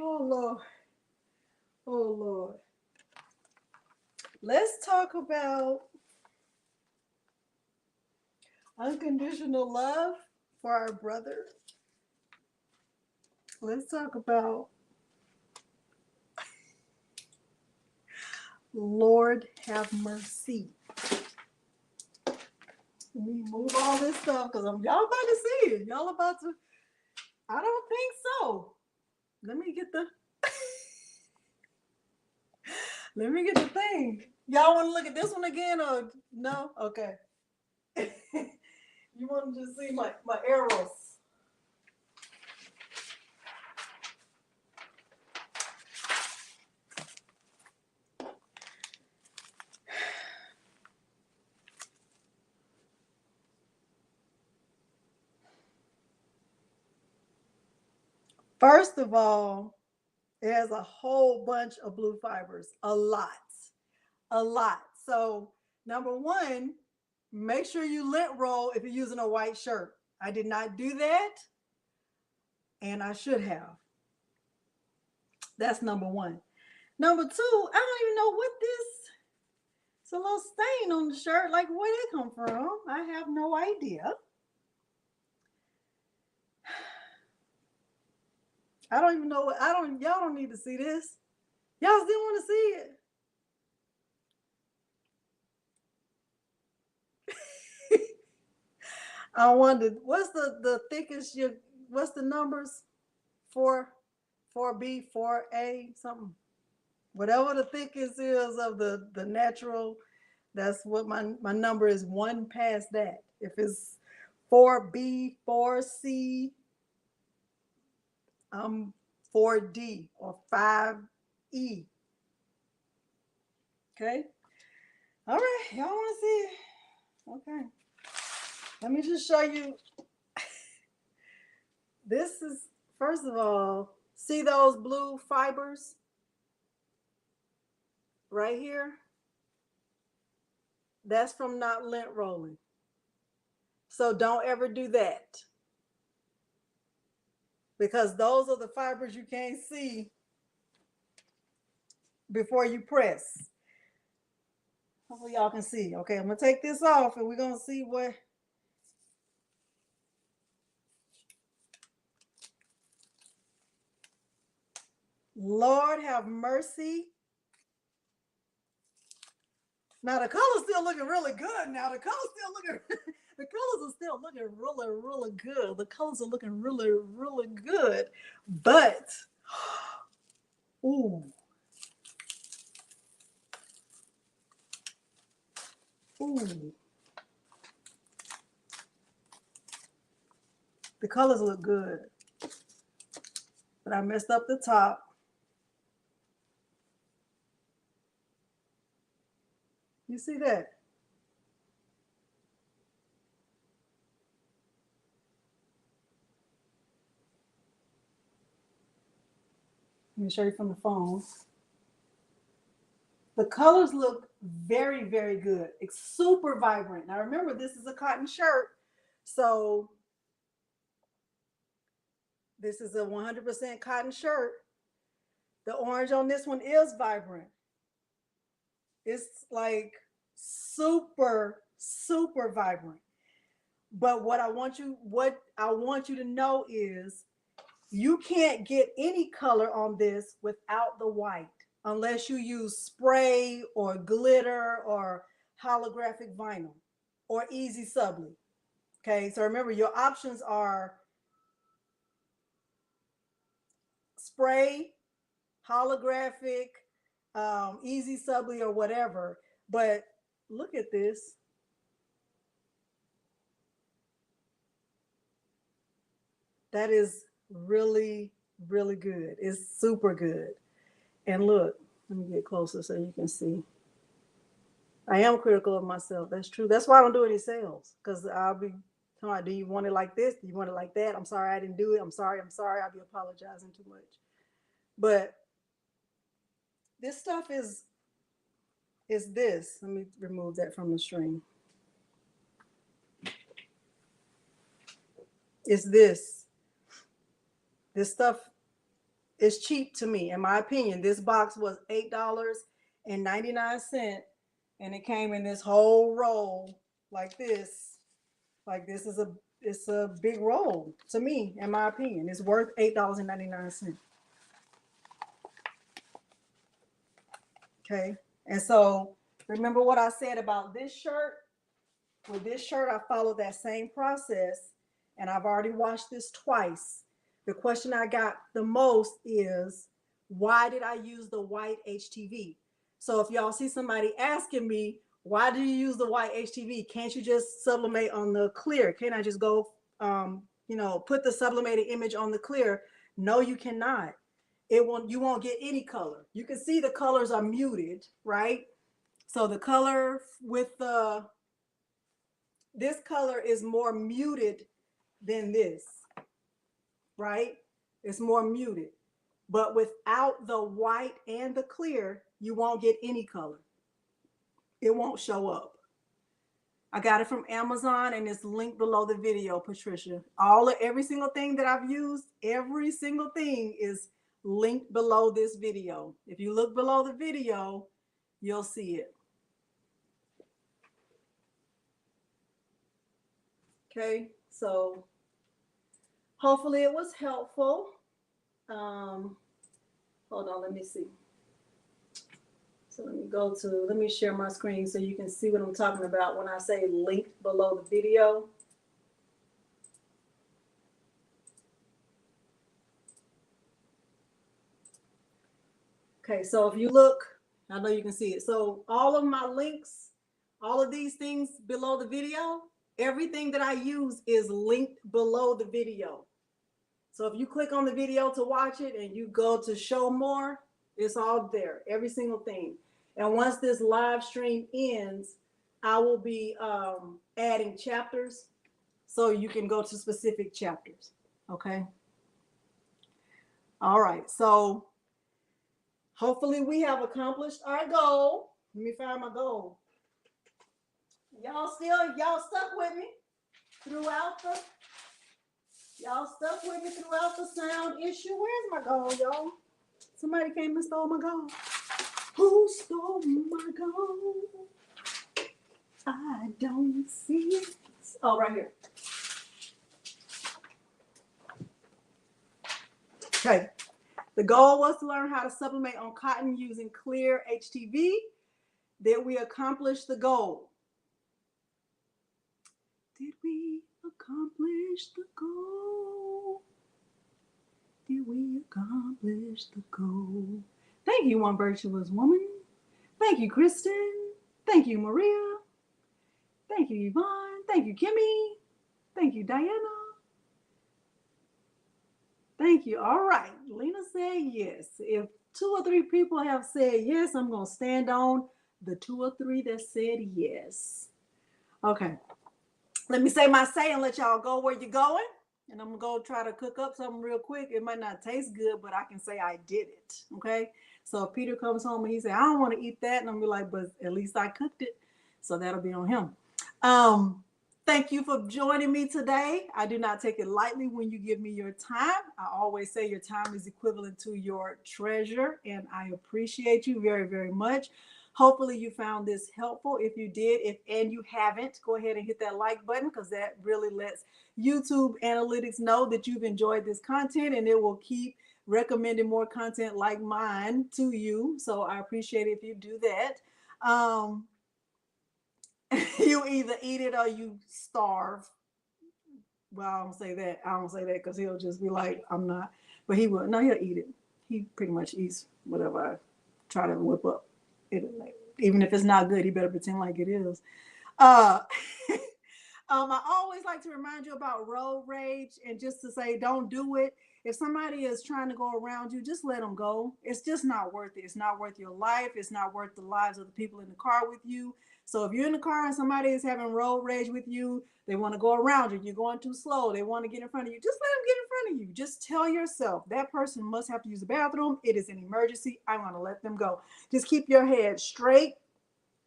Oh Lord. Oh Lord. Let's talk about unconditional love for our brother. Let's talk about Lord have mercy. Let me move all this stuff because y'all about to see it. Y'all about to. I don't think so. Let me get the. Let me get the thing. Y'all want to look at this one again or no? Okay. You want to just see my arrows. First of all, it has a whole bunch of blue fibers, a lot. So number one, make sure you lint roll if you're using a white shirt. I did not do that, and I should have. That's number one. Number two, I don't even know what this. It's a little stain on the shirt. Like, where did it come from? I have no idea. I don't even know what. Y'all don't need to see this. Y'all still want to see it. I wondered what's the thickest what's the numbers? 4B, 4A, something. Whatever the thickest is of the natural, that's what my number is, one past that. If it's 4B, 4C, I'm 4D or 5E. Okay. All right. Y'all want to see it? Okay. Let me just show you. This is, first of all, see those blue fibers right here? That's from not lint rolling. So don't ever do that, because those are the fibers you can't see before you press. Hopefully y'all can see. Okay, I'm gonna take this off and we're gonna see what. Lord have mercy. Now the color's still looking really good. Now the color's still looking, the colors are still looking really, really good. The colors are looking really, really good. But, ooh. Ooh. The colors look good. But I messed up the top. You see that? Let me show you from the phone. The colors look very, very good. It's super vibrant. Now remember, this is a cotton shirt. So this is a 100% cotton shirt. The orange on this one is vibrant. It's like super, super vibrant. But what I want you to know is you can't get any color on this without the white. unless you use spray or glitter or holographic vinyl or easy subli. Okay, so remember your options are spray, holographic, easy subli, or whatever. But look at this. That is really, really good. It's super good. And look, let me get closer so you can see. I am critical of myself. That's true. That's why I don't do any sales, because I'll be talking about, do you want it like this? Do you want it like that? I'm sorry I didn't do it. I'm sorry. I'll be apologizing too much. But this stuff is this. Let me remove that from the stream. It's this. This stuff is cheap to me, in my opinion. This box was $8.99, and it came in this whole roll like this. Like this is it's a big roll to me, in my opinion. It's worth $8.99. Okay, and so remember what I said about this shirt? With this shirt, I followed that same process, and I've already washed this twice. The question I got the most is, why did I use the white HTV? So if y'all see somebody asking me, why do you use the white HTV? Can't you just sublimate on the clear? Can't I just go, put the sublimated image on the clear? No, you cannot. You won't get any color. You can see the colors are muted, right? So the color with this color is more muted than this, right? It's more muted. But without the white and the clear, you won't get any color. It won't show up. I got it from Amazon, and it's linked below the video, Patricia. Every single thing that I've used, every single thing is linked below this video. If you look below the video, you'll see it. Okay, so hopefully it was helpful. Hold on, let me see. So let me share my screen so you can see what I'm talking about when I say linked below the video. Okay, so if you look, I know you can see it. So all of my links, all of these things below the video, everything that I use is linked below the video. So if you click on the video to watch it and you go to show more, it's all there, every single thing. And once this live stream ends, I will be adding chapters so you can go to specific chapters. Okay. All right. So hopefully we have accomplished our goal. Let me find my goal. Y'all stuck with me throughout the sound issue. Where's my goal, y'all? Somebody came and stole my goal. Who stole my gold? I don't see it. Oh, right here. Okay. The goal was to learn how to sublimate on cotton using clear HTV. Did we accomplish the goal? Did we accomplish the goal? Did we accomplish the goal? Thank you, One Virtuous Woman. Thank you, Kristen. Thank you, Maria. Thank you, Yvonne. Thank you, Kimmy. Thank you, Diana. Thank you. All right. Lena said yes. If 2 or 3 people have said yes, I'm going to stand on the 2 or 3 that said yes. Okay. Let me say my say and let y'all go where you're going. And I'm going to go try to cook up something real quick. It might not taste good, but I can say I did it. Okay. So if Peter comes home and he says, I don't want to eat that. And I'm going to be like, but at least I cooked it. So that'll be on him. Thank you for joining me today. I do not take it lightly when you give me your time. I always say your time is equivalent to your treasure, and I appreciate you very, very much. Hopefully you found this helpful. If you did, and you haven't, go ahead and hit that like button, because that really lets YouTube analytics know that you've enjoyed this content, and it will keep recommending more content like mine to you. So I appreciate it if you do that. You either eat it or you starve. Well, I don't say that. I don't say that because he'll just be like, I'm not. But he will. No, he'll eat it. He pretty much eats whatever I try to whip up. Even if it's not good, he better pretend like it is. Uh, I always like to remind you about road rage, and just to say, don't do it. If somebody is trying to go around you, just let them go. It's just not worth it. It's not worth your life. It's not worth the lives of the people in the car with you. So if you're in the car and somebody is having road rage with you, they want to go around you, you're going too slow, they want to get in front of you, just let them get in front of you. Just tell yourself, that person must have to use the bathroom. It is an emergency. I'm going to let them go. Just keep your head straight.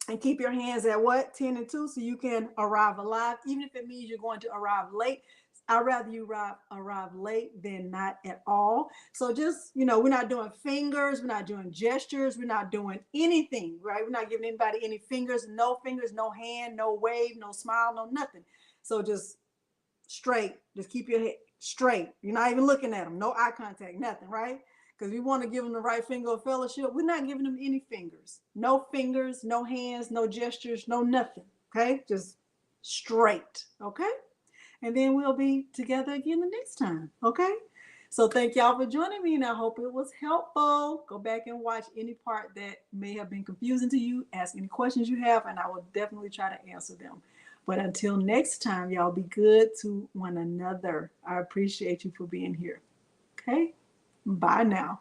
And keep your hands at what? 10 and 2, so you can arrive alive, even if it means you're going to arrive late. I'd rather you arrive late than not at all. So just, we're not doing fingers, we're not doing gestures, we're not doing anything, right? We're not giving anybody any fingers, no hand, no wave, no smile, no nothing. So just straight, just keep your head straight. You're not even looking at them, no eye contact, nothing, right? Because we want to give them the right finger of fellowship. We're not giving them any fingers, no hands, no gestures, no nothing. Okay, just straight. Okay, and then we'll be together again the next time. Okay, so thank y'all for joining me, and I hope it was helpful. Go back and watch any part that may have been confusing to you. Ask any questions you have, and I will definitely try to answer them. But until next time, y'all be good to one another. I appreciate you for being here. Okay. Bye now.